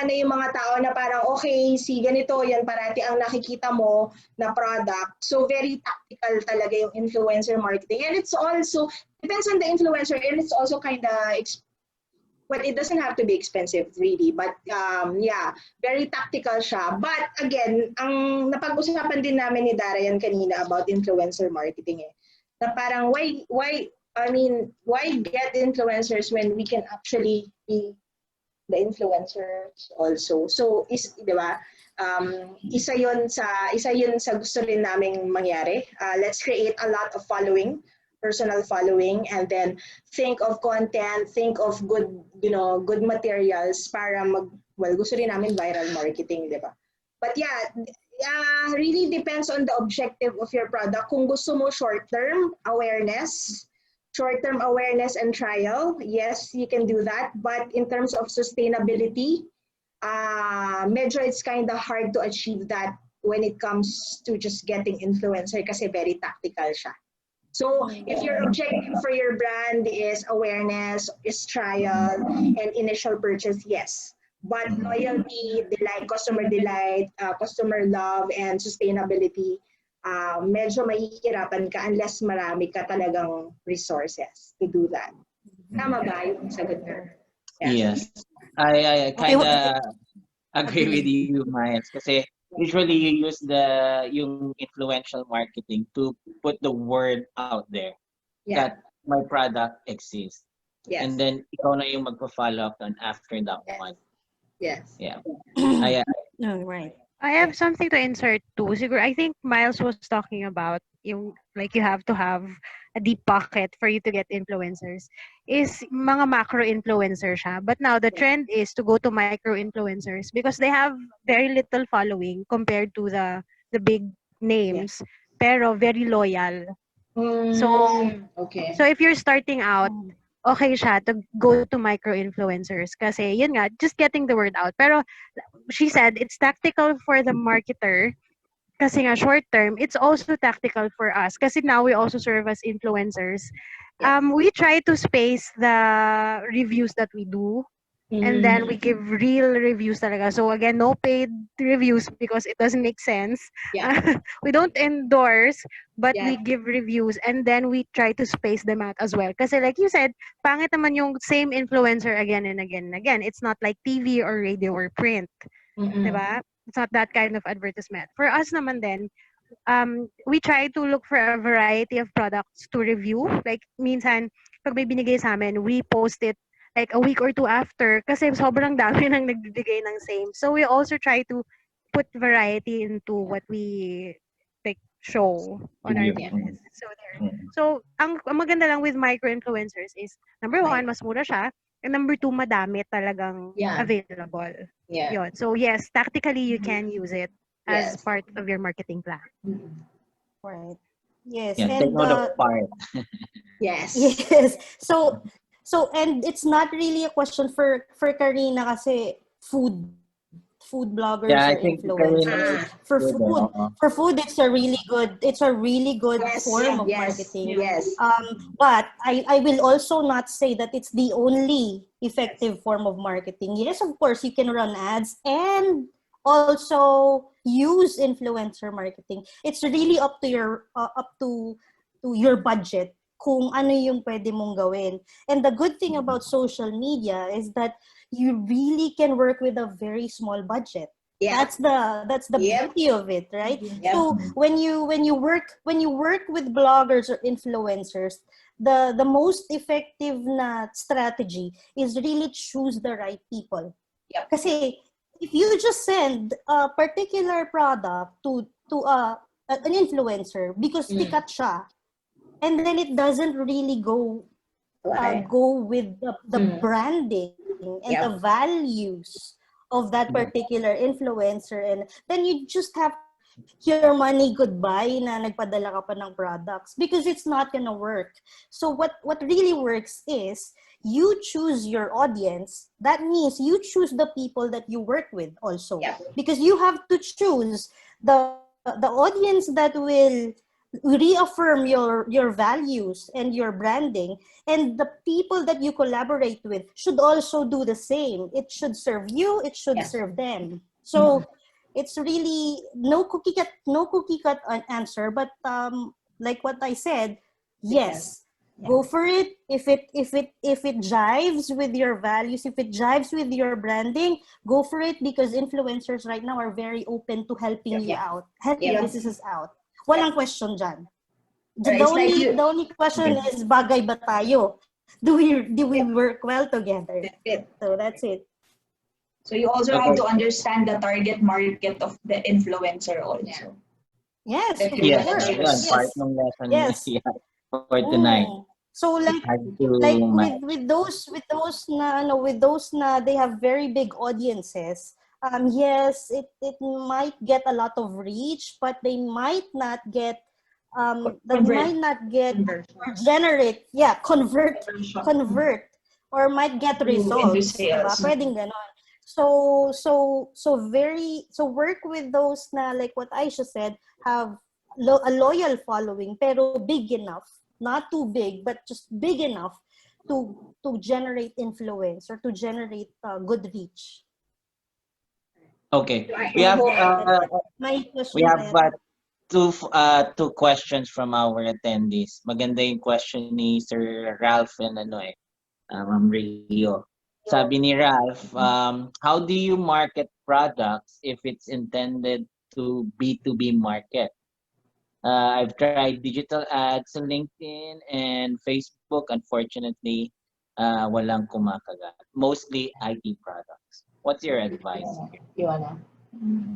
na yung mga tao na parang, okay, si ganito, yan parati ang nakikita mo na product. So very tactical talaga yung influencer marketing. And it's also, depends on the influencer, and it's also kind of, well, it doesn't have to be expensive really, but yeah, very tactical siya. But again, ang napag-usapan din namin ni Darah yan kanina about influencer marketing eh. Na parang why get influencers when we can actually be the influencers also. So di ba? Isa yun sa gusto rin naming mangyari. Let's create a lot of personal following, and then think of content, think of good materials para gusto rin namin viral marketing, di ba? But yeah, really depends on the objective of your product. Kung gusto mo short-term awareness and trial, yes, you can do that. But in terms of sustainability, medyo it's kind of hard to achieve that when it comes to just getting influencer kasi very tactical siya. So if your objective for your brand is awareness, is trial, and initial purchase, yes. But loyalty, customer love, and sustainability, medyo mahihirapan ka unless marami ka talagang resources to do that. Tama ba yung sagot na? Yes. I kind of agree with you, Myles, kasi usually you use yung influential marketing to put the word out there that my product exists. Yes. And then ikaw na yung magpa-follow up on after that one. Yes. Yeah. No, right. I have something to insert too. Siguro, I think Myles was talking about yung like you have to have a deep pocket for you to get influencers. Is mga macro influencer siya. But now the trend is to go to micro influencers because they have very little following compared to the big names, pero very loyal. So okay. So if you're starting out, okay siya to go to micro influencers kasi yun nga, just getting the word out. Pero she said it's tactical for the marketer kasi nga short term, it's also tactical for us kasi now we also serve as influencers. We try to space the reviews that we do, and then we give real reviews talaga. So again, no paid reviews because it doesn't make sense. We don't endorse, but we give reviews, and then we try to space them out as well. Kasi like you said, pangit naman yung same influencer again and again and again. It's not like TV or radio or print. Diba? It's not that kind of advertisement. For us naman then, we try to look for a variety of products to review. Like, minsan, pag may binigay sa amin, we post it like a week or two after kasi sobrang dami nang nagbibigay ng same. So we also try to put variety into what we like show on our Yeah. business. So there. So ang maganda lang with micro-influencers is number one, mas mura siya. And number two, madami talagang available. Yeah. Yun. So yes, tactically you can use it as Yes. part of your marketing plan. Right. Yes. Yeah, take And note of part. Yes. yes. So and it's not really a question for Karina kasi food bloggers Yeah, I or think influencers. Karina For good, food, for food, it's a really good Yes, form of yes, marketing. yes. But I will also not say that it's the only effective form of marketing. Yes, of course, you can run ads and also use influencer marketing. It's really up to your budget kung ano yung pwede mong gawin. And the good thing about social media is that you really can work with a very small budget. Yeah. That's the Yep. beauty of it, right? Yep. So when you work with bloggers or influencers, the most effective na strategy is really choose the right people. Yep. Kasi if you just send a particular product to an influencer because sikat siya, and then it doesn't really go with the branding and the values of that particular influencer, and then you just have your money goodbye na nagpadala ka pa ng products because it's not gonna work. So what really works is you choose your audience. That means you choose the people that you work with also, because you have to choose the audience that will reaffirm your values and your branding, and the people that you collaborate with should also do the same. It should serve you, it should serve them. So it's really no cookie cut answer, but like what I said, yes, go for it. If it jives with your values, if it jives with your branding, go for it, because influencers right now are very open to helping you out, helping businesses out. Walang question dyan. The only question is, bagay ba tayo? Do we work well together? So that's it. So you also have to understand the target market of the influencer also. Yes, of Yes, course. yun, part ng lesson Yes. for tonight. So like with those na they have very big audiences. Yes, it might get a lot of reach, but they might not get convert or might get results. Diba? Pwedeng ganon. So work with those na, like what Aisha said, have a loyal following pero big enough, not too big but just big enough to generate influence or to generate good reach. Okay, we have two questions from our attendees. Maganda yung question ni Sir Ralph and Ma'am Rio. Sabi ni Ralph, how do you market products if it's intended to B2B market? I've tried digital ads on LinkedIn and Facebook. Unfortunately, walang kumakagat. Mostly IT products. What's your advice? You wanna?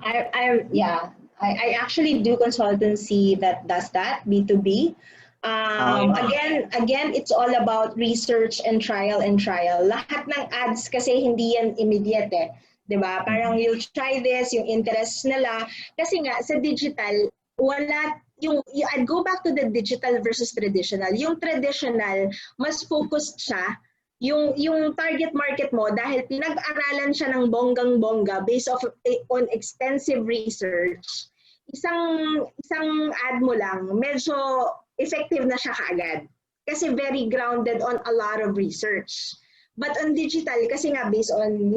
I actually do consultancy that does that, B2B. Again, it's all about research and trial. Lahat ng ads kasi hindi yan immediate eh. Diba? Parang you'll try this, yung interest nila. Kasi nga, sa digital, wala, I'd go back to the digital versus traditional. Yung traditional, mas focused siya. Yung target market mo, dahil pinag-aralan siya ng bonggang-bongga based on extensive research, isang ad mo lang, medyo effective na siya kaagad. Kasi very grounded on a lot of research. But on digital, kasi nga based on,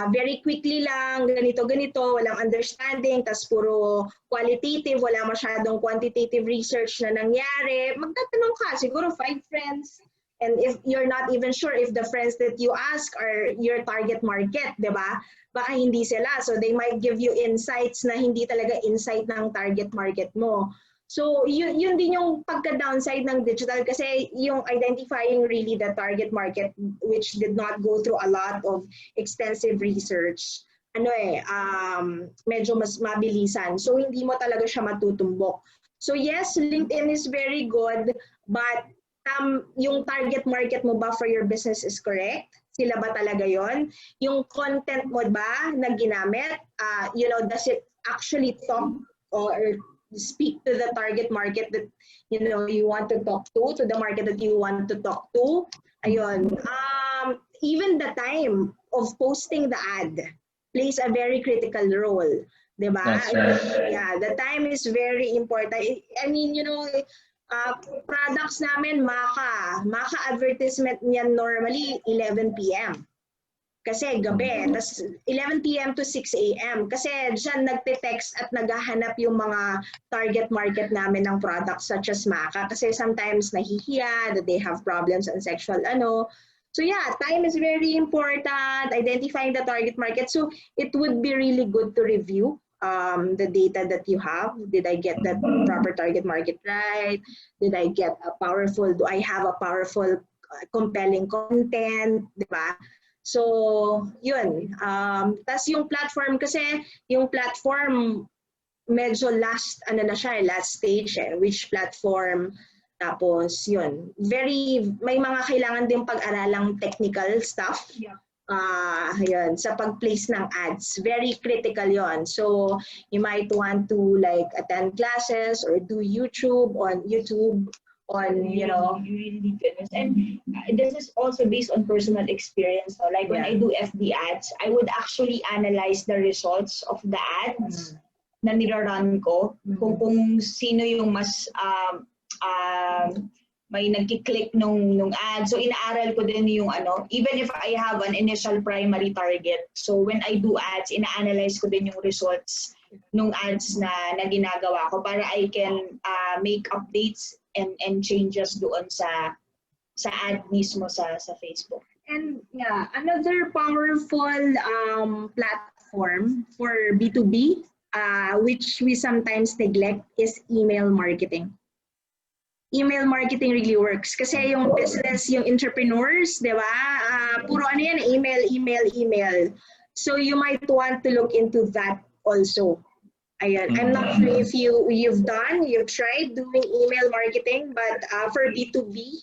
very quickly lang, ganito, walang understanding, tas puro qualitative, wala masyadong quantitative research na nangyari. Magtatanong ka, siguro 5 friends, And if you're not even sure if the friends that you ask are your target market, di ba? Baka hindi sila. So they might give you insights na hindi talaga insight ng target market mo. So yun din yung pagka-downside ng digital kasi yung identifying really the target market which did not go through a lot of extensive research, medyo mas mabilisan. So hindi mo talaga siya matutumbok. So yes, LinkedIn is very good, but yung target market mo ba for your business is correct? Sila ba talaga yon? Yung content mo ba na ginamit, does it actually talk or speak to the target market that you want to talk to the market that you want to talk to? Ayun. Even the time of posting the ad plays a very critical role. Diba? That's right. Yeah, the time is very important. I mean, products namin, Maka advertisement niyan normally 11 p.m. Kasi gabi, tas 11 p.m. to 6 a.m. Kasi dyan nagte-text at naghahanap yung mga target market namin ng products such as Maka. Kasi sometimes nahihiya that they have problems on sexual So yeah, time is very important, identifying the target market. So it would be really good to review the data that you have. Did I get that proper target market right? Did I get do I have a powerful, compelling content? Diba? So, yun. Tas yung platform kasi, yung platform medyo last stage which platform, tapos yun. May mga kailangan din pag-aralang technical stuff. Yeah. Yun, sa pag-place ng ads. Very critical yon. So, you might want to attend classes or do YouTube on you really need to invest. And this is also based on personal experience. So like when I do FB ads, I would actually analyze the results of the ads na nirarun ko. Kung sino yung mas may nagki-click nung ad. So inaaral ko din yung even if I have an initial primary target. So when I do ads, ina-analyze ko din yung results nung ads na ginagawa ko para I can make updates and changes doon sa ad mismo sa Facebook. And yeah, another powerful platform for B2B, which we sometimes neglect, is email marketing. Email marketing really works kasi yung business, yung entrepreneurs, di ba? Puro email. So you might want to look into that also. Ayan. I'm not sure if you've tried doing email marketing, but for B2B,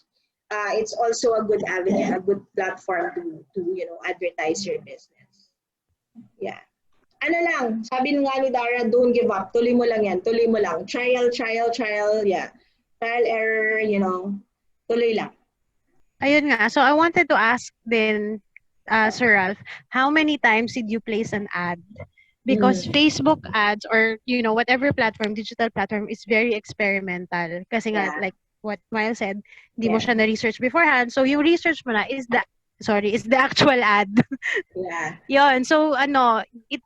it's also a good avenue, a good platform to advertise your business. Yeah. Sabi nga ni Darah, don't give up. Tuloy mo lang yan. Tuloy mo lang. Trial, yeah. Trial, error, tuloy lang. Ayun nga. So I wanted to ask then, Sir Ralph, how many times did you place an ad? Because Facebook ads or, whatever platform, digital platform is very experimental. Kasi nga, like what Myles said, hindi mo siya na-research beforehand. So yung research mo na is the actual ad. Yeah. Yun. So,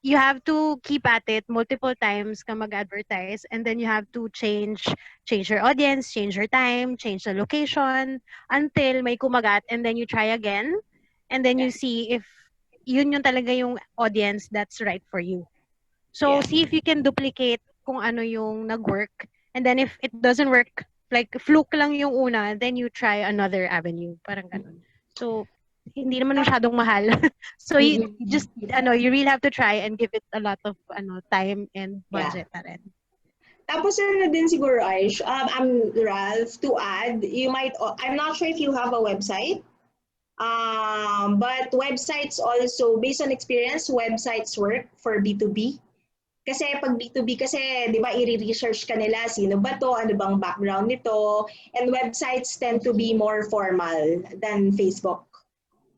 you have to keep at it multiple times ka mag-advertise and then you have to change your audience, change your time, change the location until may kumagat and then you try again and then you see if yun yung talaga yung audience that's right for you. So, see if you can duplicate kung ano yung nag-work. And then if it doesn't work, like fluke lang yung una, then you try another avenue. Parang ganun. So, hindi naman masyadong mahal. So, you just, you really have to try and give it a lot of time and budget na rin. Tapos din siguro, Aish, Ralph, to add, I'm not sure if you have a website. But websites also, based on experience, websites work for B2B. Kasi pag B2B kasi, di ba, i-research ka nila, sino ba to, ano bang background nito, and websites tend to be more formal than Facebook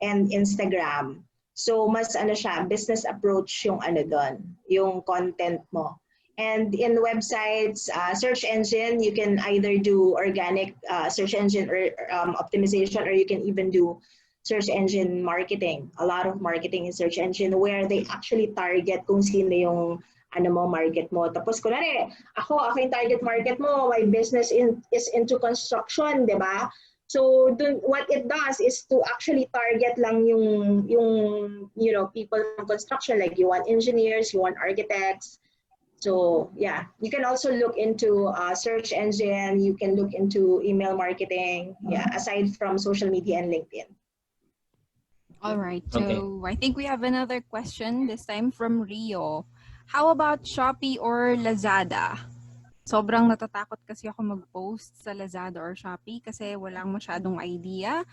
and Instagram. So, mas siya, business approach yung doon, yung content mo. And in websites, search engine, you can either do organic search engine or optimization, or you can even do search engine marketing. A lot of marketing in search engine where they actually target kung sino yung market mo. Tapos kunwari, ako yung target market mo, my business is into construction, di ba? So what it does is to actually target lang yung people from construction, like you want engineers, you want architects. So yeah, you can also look into search engine, you can look into email marketing, yeah, aside from social media and LinkedIn. All right. Okay. So I think we have another question, this time from Rio. How about Shopee or Lazada? Sobrang natatakot kasi ako mag-post sa Lazada or Shopee kasi walang masyadong idea.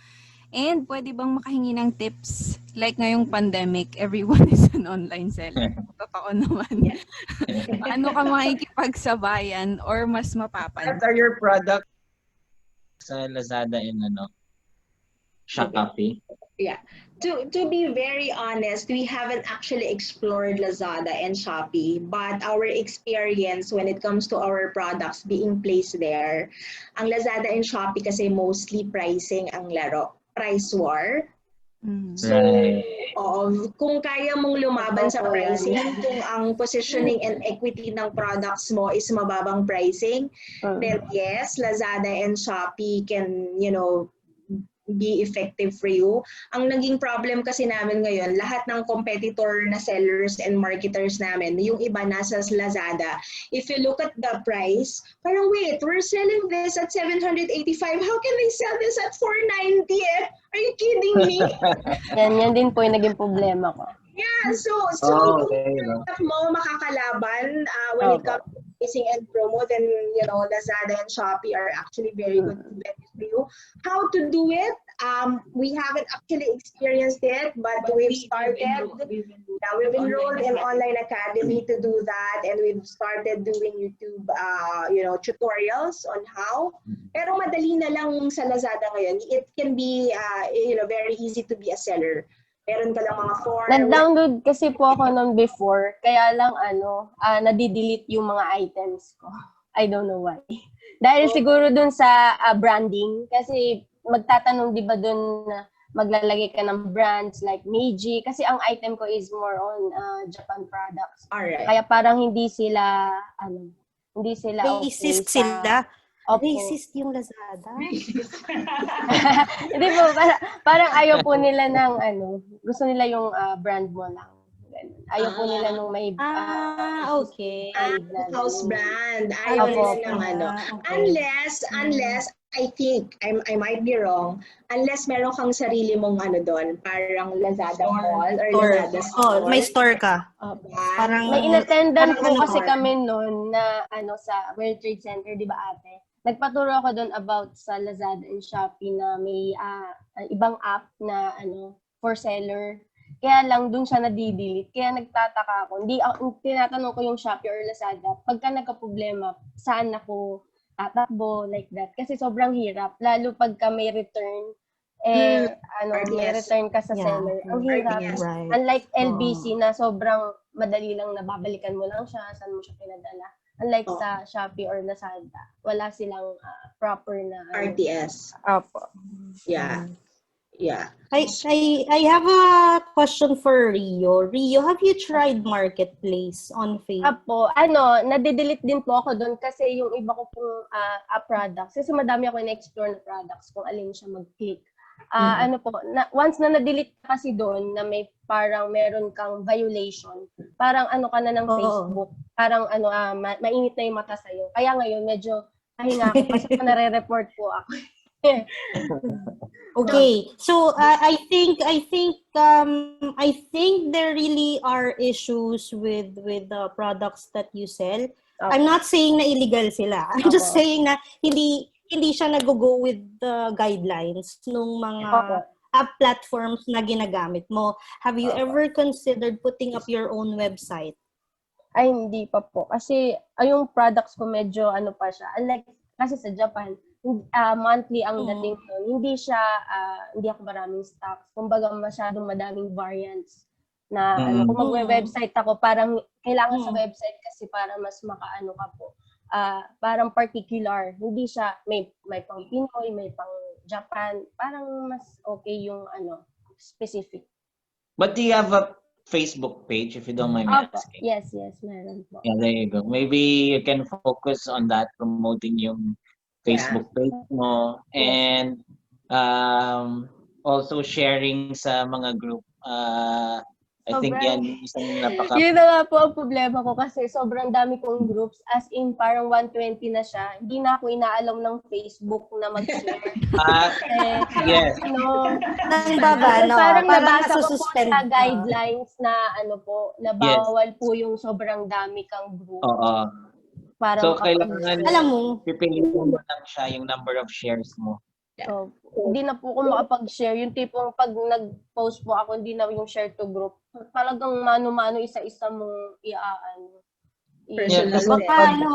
And pwede bang makahingi ng tips? Like ngayong pandemic, everyone is an online seller. Totoo naman. Paano ka makikipagsabayan or mas mapapansin? What are your products sa Lazada and Shopee? Yeah. To be very honest, we haven't actually explored Lazada and Shopee, but our experience when it comes to our products being placed there, ang Lazada and Shopee kasi mostly pricing ang laro. Price war. So, kung kaya mong lumaban sa pricing, kung ang positioning and equity ng products mo is mababang pricing, then yes, Lazada and Shopee can, be effective for you. Ang naging problem kasi namin ngayon, lahat ng competitor na sellers and marketers namin, yung iba nasa Lazada. If you look at the price, parang wait, we're selling this at 785. How can they sell this at 490? Are you kidding me? Yan din po yung naging problema ko. Yeah, so okay, yung product mo makakalaban when it comes to pricing and promo, then Lazada and Shopee are actually very good competitors for you. How to do it? We haven't actually experienced it, but we've started. We've enrolled in online academy to do that, and we've started doing YouTube, tutorials on how. Pero madali na lang sa Lazada ngayon. It can be, very easy to be a seller. Meron ka lang mga form. Nag-download kasi po ako nung before, kaya lang nadidelete yung mga items ko. I don't know why. Dahil siguro dun sa branding, kasi magtatanong di ba dun na maglalagay ka ng brands like Meiji, kasi ang item ko is more on Japan products. Alright. Kaya parang hindi sila Racist okay sila. Opo. Racist yung Lazada. Hindi po, parang ayaw po nila ng gusto nila yung brand mo lang. Ayaw po nila nung may okay. House brand. Ayaw nila ng Okay. Unless I think I might be wrong, unless meron kang sarili mong doon, parang Lazada Mall or Lazada Store. May store ka. Parang may inattendan po kasi kami noon na sa World Trade Center, di ba ate? Nagpaturo ako doon about sa Lazada and Shopee na may ibang app na for seller. Kaya lang doon siya nadidelete. Kaya nagtataka ako. Tinatanong ko yung Shopee or Lazada, pagka nagka-problema, saan ako tatakbo, like that. Kasi sobrang hirap. Lalo pagka may return, may return ka sa seller. Ang hirap. Right. Unlike LBC na sobrang madali lang na babalikan mo lang siya, saan mo siya pinadala. Unlike sa Shopee or Lazada, wala silang proper na RTS. Opo. Yeah. Yeah. I have a question for Rio. Rio, have you tried Marketplace on Facebook? Apo, nade-delete din po ako doon kasi yung iba ko pong products. Kasi madami ako na-explore na products kung alin siya mag-click. Once na na-delete kasi doon na may parang meron kang violation, parang ka na ng Facebook, parang mainit na yung mata sa'yo. Kaya ngayon medyo pahinga ako kasi nare-report po ako. Okay, so I think there really are issues with the products that you sell. Okay. I'm not saying na illegal sila. I'm just saying na hindi siya nag-go with the guidelines nung mga app platforms na ginagamit mo. Have you ever considered putting up your own website? Ay, hindi pa po. Kasi yung products ko medyo pa siya. Unlike kasi sa Japan, monthly ang dating nun. Hindi ako maraming stocks. Kumbaga masyadong madaming variants na kung mag-website ako, parang kailangan sa website kasi para mas makaano ka po. Parang particular. Hindi siya, may pang Pinoy, may pang Japan. Parang mas okay yung specific. But do you have a Facebook page, if you don't mind me asking? Yes, meron po. Yeah, there you go. Maybe you can focus on that, promoting yung Facebook page mo. And Also sharing sa mga group. I think Sobrang- yan yung isang napaka... Yun na nga po ang problema ko kasi sobrang dami kong groups. As in, parang 120 na siya. Hindi na ako inaalam ng Facebook na mag-share. Yes. No. Nang baba, no? Parang Parang nabasa ko po nasususpend sa ka. guidelines na po, na bawal po yung sobrang dami kang group. Oo. Parang So, kailangan Alam mo, pipiliin mo lang siya yung number of shares mo. So, hindi na po ako makapag-share. Yung tipong pag nag-post po ako, hindi na yung share to group. Talagang mano-mano isa-isa mong Personal. baka ano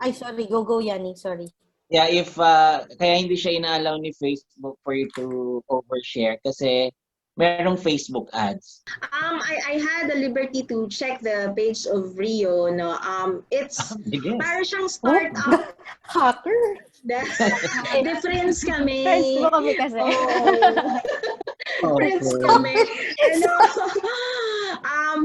ay sorry, go Yani, sorry. Yeah, if kaya hindi siya inaalaw ni Facebook for you to overshare kasi merong Facebook ads. I had the liberty to check the page of Rio. No, it's para siyang startup. Hacker. Difference kami. Friends mo kami kasi. Friends kami. Ano,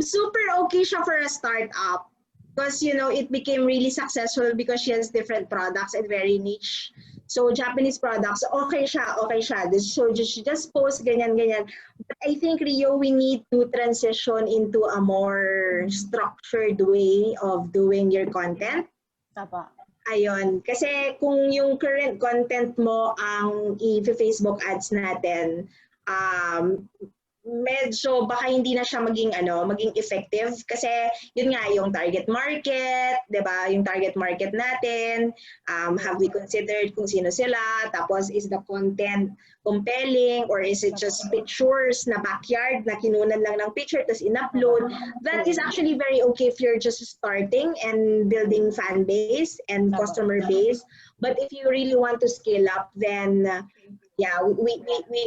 super okay siya for a startup. Because, it became really successful because she has different products and very niche. So, Japanese products, okay siya. So, just post ganyan. But I think, Rio, we need to transition into a more structured way of doing your content. Tapa. Ayun. Kasi kung yung current content mo ang i-Facebook ads natin, medyo baka hindi na siya maging effective kasi yun nga yung target market, 'di ba? Yung target market natin, have we considered kung sino sila? Tapos is the content compelling or is it just pictures na backyard na kinunan lang ng picture tapos in-upload? That is actually very okay if you're just starting and building fan base and customer base. But if you really want to scale up, then yeah, we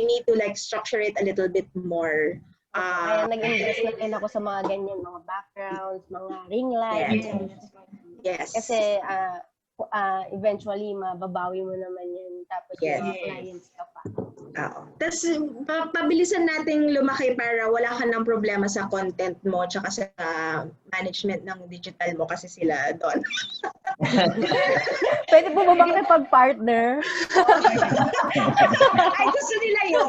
need to like structure it a little bit more. Kaya nag-invest na rin ako sa mga ganyan, mga backgrounds, mga ring lights. Yes. Kasi eventually mababawi mo naman yan. Tapos yung clients ka pa. Tapos pabilisan nating lumaki para wala ka ng problema sa content mo tsaka sa management ng digital mo kasi sila doon. Pwede po ba bang pag-partner? Ay, gusto nila yun.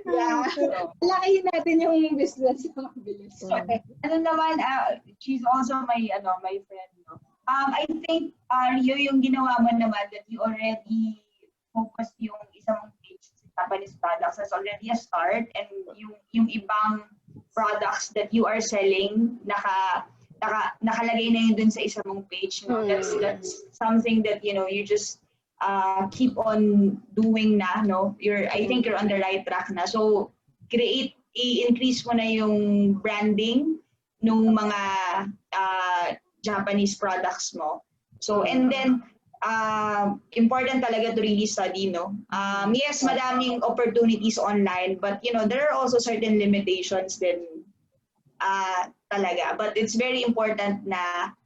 Yeah. Lakihin natin yung business ng mabilis. Ano naman, she's also my friend. No? I think, Rio, yung ginawa mo naman that you already focused yung isang page sa Japanese products as already a start and yung ibang products that you are selling, nakalagay na yun dun sa isang mong page. No? That's something that, you just keep on doing na, no? I think you're on the right track na. So, i-increase mo na yung branding ng mga Japanese products mo. So, and then, important talaga to really study, no? Yes, madaming opportunities online, but, there are also certain limitations din talaga. But it's very important na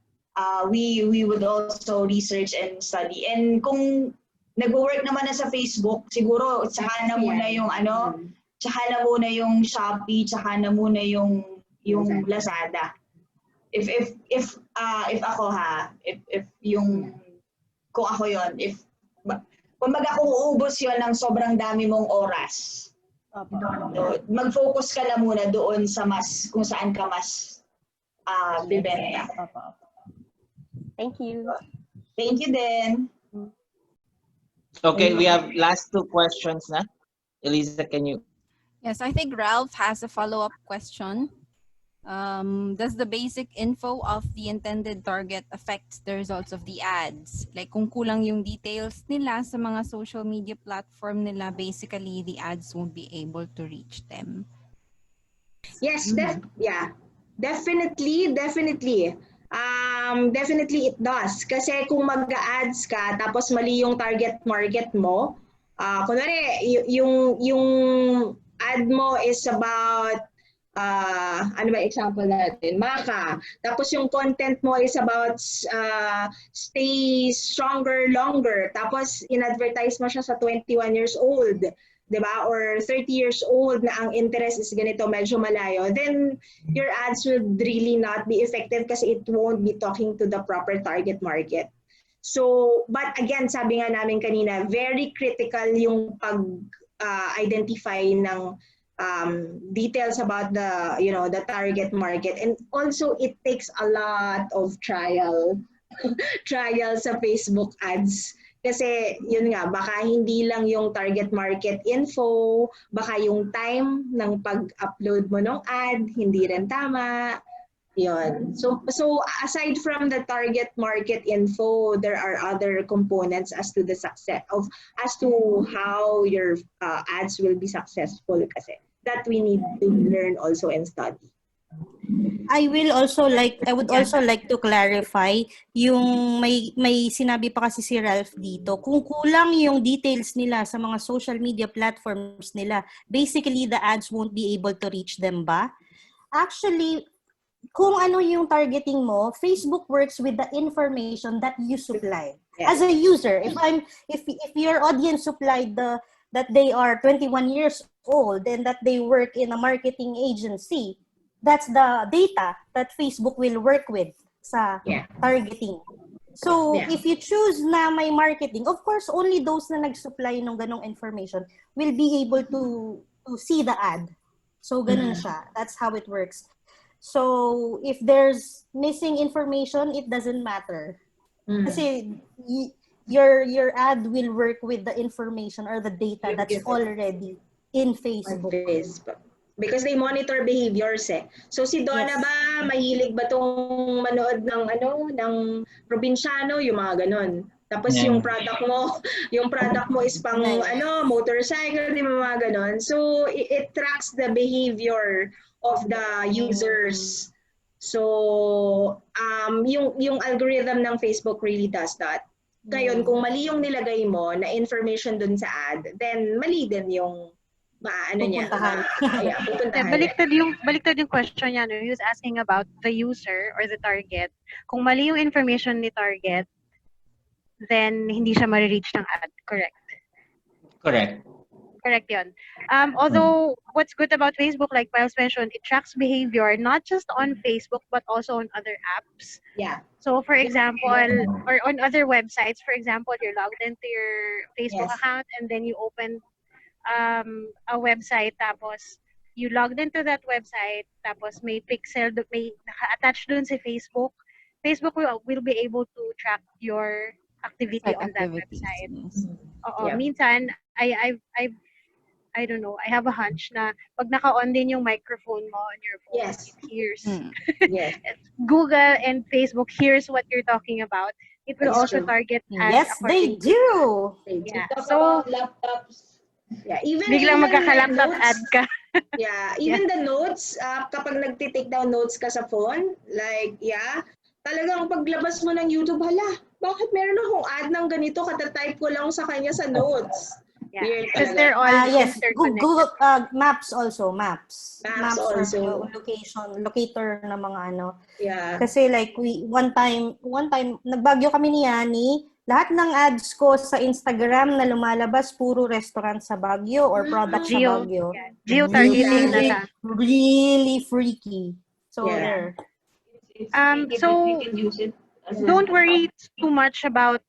we would also research and study. And kung nag-work naman na sa Facebook, siguro tsaka na muna yung tsaka na muna yung Shopee, tsaka na muna yung Lazada. If ako kung ako yon, kumbaga kung uubos yon ng sobrang dami mong oras, mag-focus ka na muna doon sa kung saan ka mas bibenta. Thank you. Thank you din. Okay, we have last two questions na. Eliza, can you? Yes, I think Ralph has a follow-up question. Does the basic info of the intended target affect the results of the ads? Like kung kulang yung details nila sa mga social media platform nila, basically the ads won't be able to reach them. Yes, definitely. Definitely it does. Kasi kung mag-ads ka, tapos mali yung target market mo, kunwari, yung ad mo is about, ano ba example natin? Maka. Tapos yung content mo is about stay stronger, longer. Tapos in-advertise mo siya sa 21 years old. Diba? Or 30 years old na ang interest is ganito, medyo malayo, then your ads will really not be effective kasi it won't be talking to the proper target market. So, but again, sabi nga namin kanina, very critical yung pag-identify ng details about the target market, and also it takes a lot of trial sa Facebook ads. Kasi yun nga, baka hindi lang yung target market info, baka yung time ng pag-upload mo ng ad, hindi rin tama. Yun. So aside from the target market info, there are other components as to the success as to how your ads will be successful kasi that we need to learn also and study. I would also like to clarify yung may sinabi pa kasi si Ralph dito. Kung kulang yung details nila sa mga social media platforms nila, basically the ads won't be able to reach them ba? Actually, kung ano yung targeting mo, Facebook works with the information that you supply. As a user, if your audience supplied that they are 21 years old and that they work in a marketing agency, that's the data that Facebook will work with sa targeting. So, if you choose na may marketing, of course, only those na nag-supply ng ganong information will be able to see the ad. So, ganun siya. That's how it works. So, if there's missing information, it doesn't matter. Kasi your ad will work with the information or the data that's already in Facebook. Because they monitor behaviors eh. So si Donna ba, mahilig ba tong manood ng probinsyano, yung mga ganon. Tapos yung product mo is pang motorcycle, di ba mga ganon. So it tracks the behavior of the users. So yung algorithm ng Facebook really does that. Ngayon, kung mali yung nilagay mo na information dun sa ad, then mali din yung pupuntahan. Baliktad yung question niya. No? He was asking about the user or the target. Kung mali yung information ni target, then hindi siya ma-reach ng ad. Correct? Correct yun. Although, what's good about Facebook, like Myles mentioned, it tracks behavior not just on Facebook, but also on other apps. Yeah. So, for example, or on other websites, for example, you're logged into your Facebook account and then you open a website, tapos you logged into that website, tapos may pixel, may naka-attach dun sa Facebook. Facebook will be able to track your activity on that website. Minsan, I don't know, I have a hunch na pag naka-on din yung microphone mo on your phone, it hears. Google and Facebook hears what you're talking about. It will also target ads. Yes, they do. Yeah. So, laptops. Yeah, even biglang magkaka-laptop ad ka. Even the notes, kapag nagtitake down notes ka sa phone, like, talagang paglabas mo ng YouTube, hala, bakit meron akong ad ng ganito, katatype ko lang sa kanya sa notes. Because they're all interconnected. Google Maps also, Maps also. Locator na mga Kasi like one time nagbagyo kami ni Yani, lahat ng ads ko sa Instagram na lumalabas puro restaurant sa Baguio or product sa Baguio. Geo-targeting na siya. Really freaky. So there. So don't worry too much about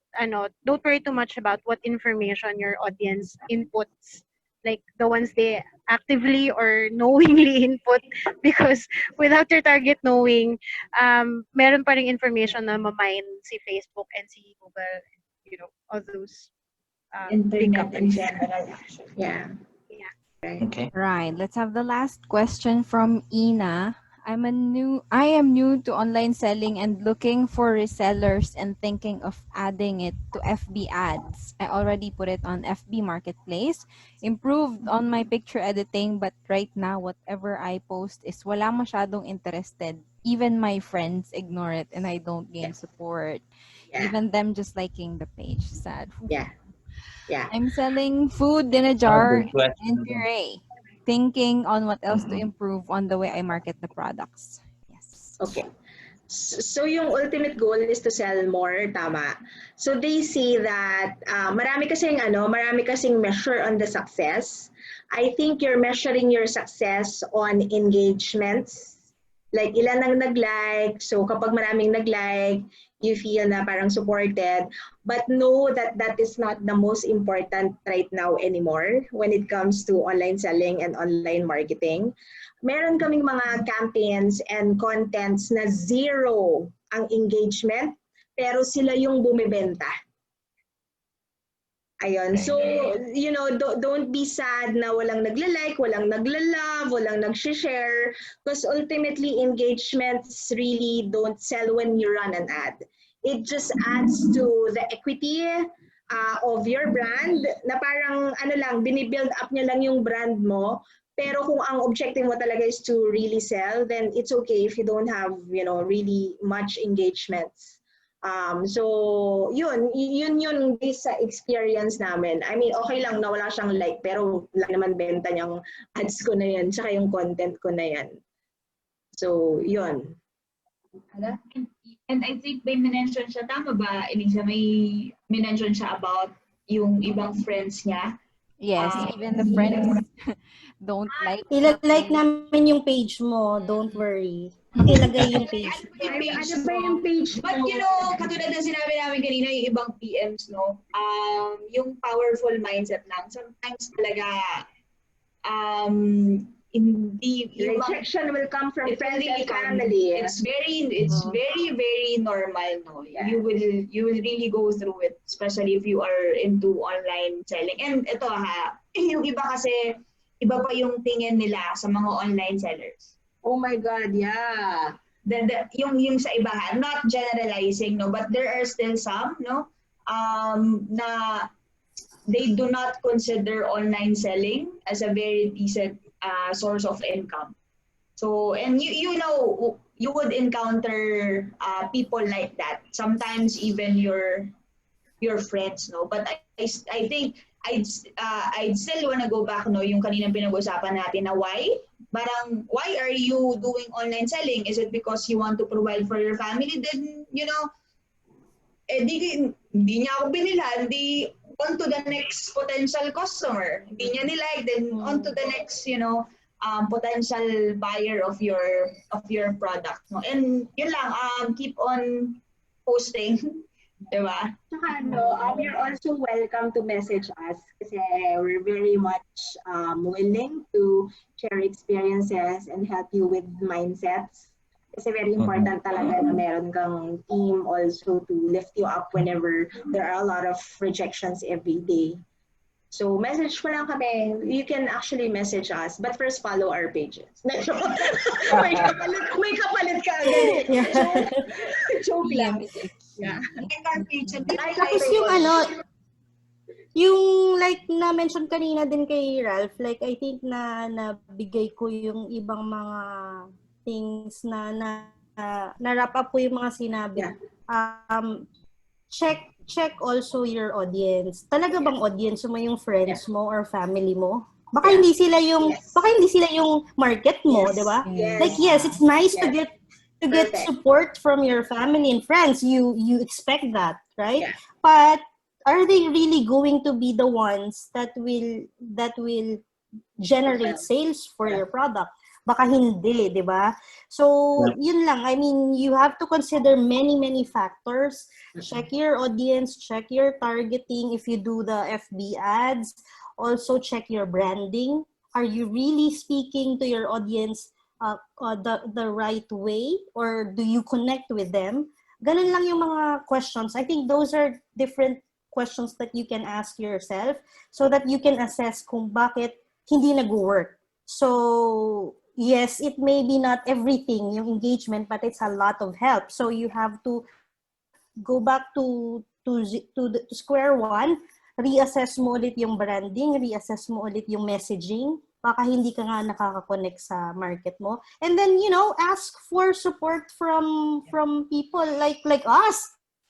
what information your audience inputs, like the ones they actively or knowingly input, because without your target knowing, meron pa ring information na mamine si Facebook and si Google, all those big companies. Okay. Right. Let's have the last question from Ina. I am new to online selling and looking for resellers and thinking of adding it to FB ads. I already put it on FB Marketplace, improved on my picture editing, but right now whatever I post is wala masyadong interested. Even my friends ignore it and I don't gain support. Even them just liking the page. Sad. I'm selling food in a jar and puree. Thinking on what else to improve on the way I market the products. Yes. Okay. So yung ultimate goal is to sell more, tama. So they say that marami kasing measure on the success. I think you're measuring your success on engagements. Like ilan ang nag-like. So kapag maraming nag-like, you feel na parang supported, but know that that is not the most important right now anymore when it comes to online selling and online marketing. Meron kaming mga campaigns and contents na zero ang engagement, pero sila yung bumibenta. Ayun. So, you know, don't be sad na walang nagla-like, walang nagla-love, walang nag-share, because ultimately engagements really don't sell when you run an ad. It just adds to the equity of your brand na parang ano lang, binibuild up niya lang yung brand mo. Pero kung ang objective mo talaga is to really sell, then it's okay if you don't have, you know, really much engagements. So, yun based sa experience namin. I mean, okay lang na wala siyang like, pero lang naman benta niyang ads ko na yan, tsaka yung content ko na yan. So, yun. And I think may mention siya, tama ba, Elisa? May mention siya about yung ibang friends niya. Yes, even the friends don't like. Ila-like namin yung page mo, don't worry. Makilagay yung page. Ano ba yung page? But you know, katulad ng sinabi namin kanina, yung ibang PMs, no? Yung powerful mindset lang. Sometimes talaga, hindi rejection will come from friends and family. It's very normal, no? Yeah. You will really go through it, especially if you are into online selling. And ito yung iba kasi iba pa yung tingin nila sa mga online sellers. Oh my God, yeah. Yung sa iba, not generalizing, no, but there are still some, no, na they do not consider online selling as a very decent source of income. So, and you know, you would encounter people like that. Sometimes even your friends, no. But I think I'd still wanna go back, no, yung kaninang pinag-usapan natin na why? Parang, why are you doing online selling? Is it because you want to provide for your family? Then, you know, hindi niya ako binilhan, di on to the next potential customer. Hindi niya nilike, then on to the next, you know, potential buyer of your product. No? And yun lang, keep on posting. Diba? Saka you're also welcome to message us kasi we're very much willing to share experiences and help you with mindsets. Kasi very important talaga na meron kang team also to lift you up whenever there are a lot of rejections every day. So message mo lang kami. You can actually message us, but first follow our pages. may kapalit ka agad. Joke lang. Yeah. Tapos yung like na-mention kanina din kay Ralph, like I think na nabigay ko yung ibang mga things na wrap up ko yung mga sinabi. Check also your audience. Talaga bang audience mo yung friends mo or family mo? Baka hindi sila yung market mo, 'di ba? Like yes, it's nice to get support from your family and friends. You expect that, right? But are they really going to be the ones that will generate sales for your product? Baka hindi, di ba? So, yun lang. I mean, you have to consider many factors. Check your audience, check your targeting if you do the FB ads. Also, check your branding. Are you really speaking to your audience the right way? Or do you connect with them? Ganun lang yung mga questions. I think those are different questions that you can ask yourself so that you can assess kung bakit hindi nag-work. So, yes, it may be not everything, yung engagement, but it's a lot of help. So you have to go back to square one, reassess mo ulit yung branding, reassess mo ulit yung messaging, baka hindi ka nga nakaka-connect sa market mo. And then, you know, ask for support from people like us.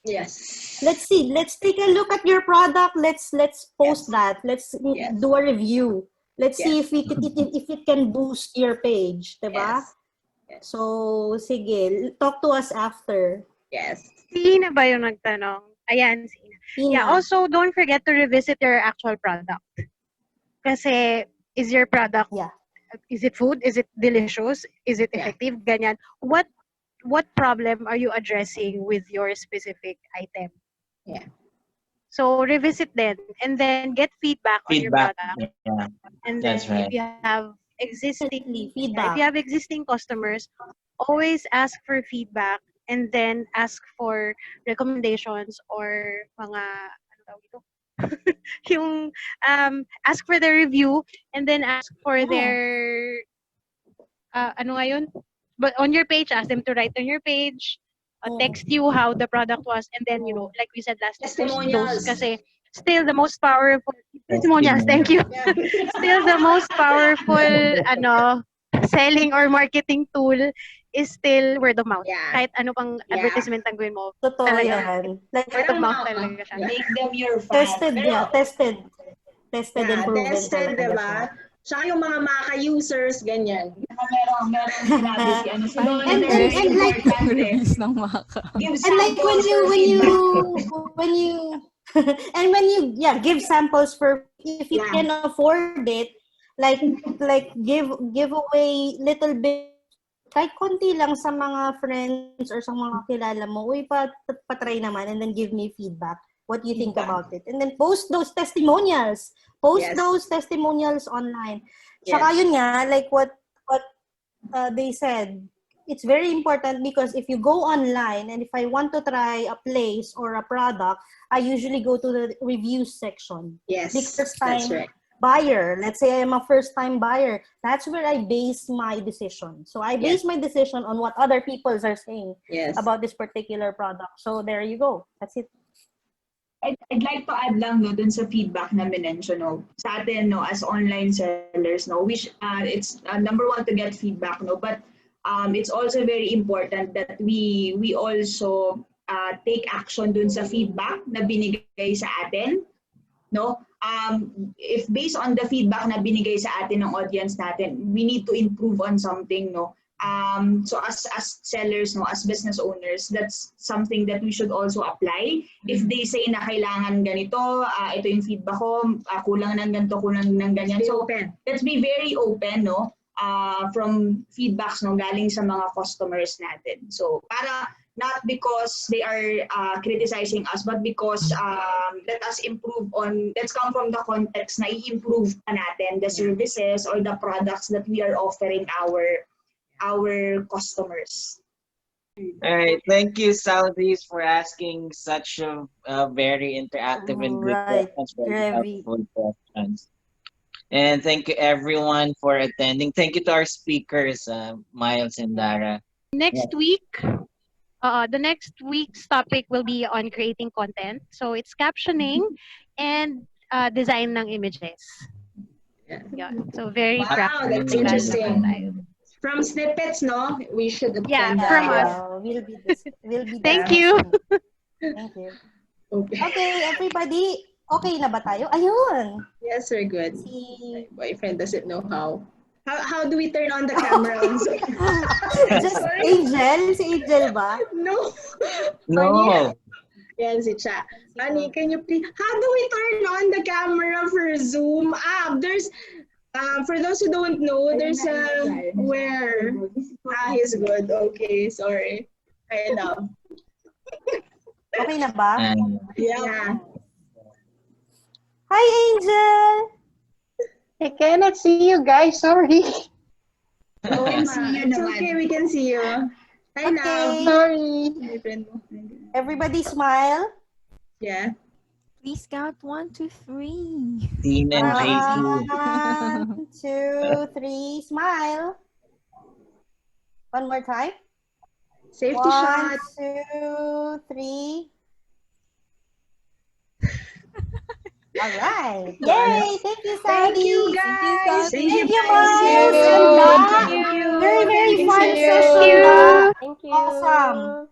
Yes. Let's see. Let's take a look at your product. Let's post that. Let's do a review. Let's see if it can boost your page, diba? Yes. So, sige, talk to us after. Yes. Sina ba yung nagtanong? Ayan, Sina. Yeah, also don't forget to revisit your actual product. Kasi is your product, is it food? Is it delicious? Is it effective? Ganyan. What what problem are you addressing with your specific item? Yeah. So revisit then, and then get feedback on your Feedback. product. Yeah, And that's then if right. you have existing, Definitely, if you feedback. have existing customers, always ask for feedback, and then ask for recommendations or mga ano tawag ito? Yung ask for their review, and then ask for Yeah. their ano nga yun? But on your page, ask them to write on your page, text you how the product was, and then, like we said last time, post those Testimonials. kasi still the most powerful testimonials, thank you. Yeah. Still the most powerful selling or marketing tool is still word of mouth. Yeah. Kahit ano pang Yeah. advertisement ang gawin mo, Totoo talaga. yan. Like, Word of mouth Tama. talaga siya. Yeah. Make them your fan. tested, Pero, yeah. Tested. Tested and Yeah, proven tested, talaga diba? siya. Tsaka yung mga Maka users, ganyan. meron sinabi si ano si Parang Donna, And- very and like- important. reviews ng Maka. Give And like when samples you for when you feedback. when you and when you give samples for, if you Yeah. can afford it, like give away little bit, kahit konti lang sa mga friends or sa mga kilala mo, uy, patry naman, and then give me feedback. What do you think Feedback. about it? And then post those testimonials. Post Yes. those testimonials online. Tsaka yun nga, like what they said, it's very important because if you go online and if I want to try a place or a product, I usually go to the reviews section. Yes, The first that's time right. buyer, let's say I am a first time buyer, that's where I base my decision. So I base my decision on what other people are saying Yes. about this particular product. So there you go. That's it. I'd like to add lang no dun sa feedback na minention no. Sa atin no as online sellers no, which it's number one to get feedback no, but it's also very important that we also take action dun sa feedback na binigay sa atin no. If based on the feedback na binigay sa atin ng audience natin, we need to improve on something no. So as sellers no, as business owners, that's something that we should also apply. If they say na kailangan ganito, ito yung feedback ko, kulang ng ganito, kulang ng ganyan. Be So open. let's be very open no, from feedbacks no galing sa mga customers natin. So para not because they are criticizing us, but because let us improve on, let's come from the context na i-improve pa natin the services or the products that we are offering our customers. All right, thank you, Southeast, for asking such a very interactive and good Right. questions, very Very. helpful questions. And thank you, everyone, for attending. Thank you to our speakers, Myles and Darah. Next week, the next week's topic will be on creating content. So it's captioning and design ng images. Yeah. So very Wow, practical that's naman interesting. tayo. From snippets, no? We should Yeah, attend from that. us. We'll be Thank you. Thank you. Okay. Okay, everybody. Okay na ba tayo? Ayun. Yes, we're good. Si Boyfriend doesn't know how. How do we turn on the camera? on Zoom? Just Angel? Si Angel ba? No. No. Yan si Cha. Honey, can you please, how do we turn on the camera for Zoom app? There's, for those who don't know, there's a, where? He's good. Okay, sorry. I know. Okay na ba? Yeah. Hi, Angel! I cannot see you guys, sorry. We can see you It's naman. okay, we can see you. Hi now. Okay. Sorry. My friend mo. Everybody smile. Yeah. Please count 1, 2, 3. Dean and JC. 1, 2, 3, smile. One more time. Safety 1, shot. 2, 3. All right. Yay! Thank you, Thank Sally. you, guys. Thank you, guys. Miles Thank and you. Doc. Thank you. Very, very Thank fun you. session, Doc. Thank you. Awesome.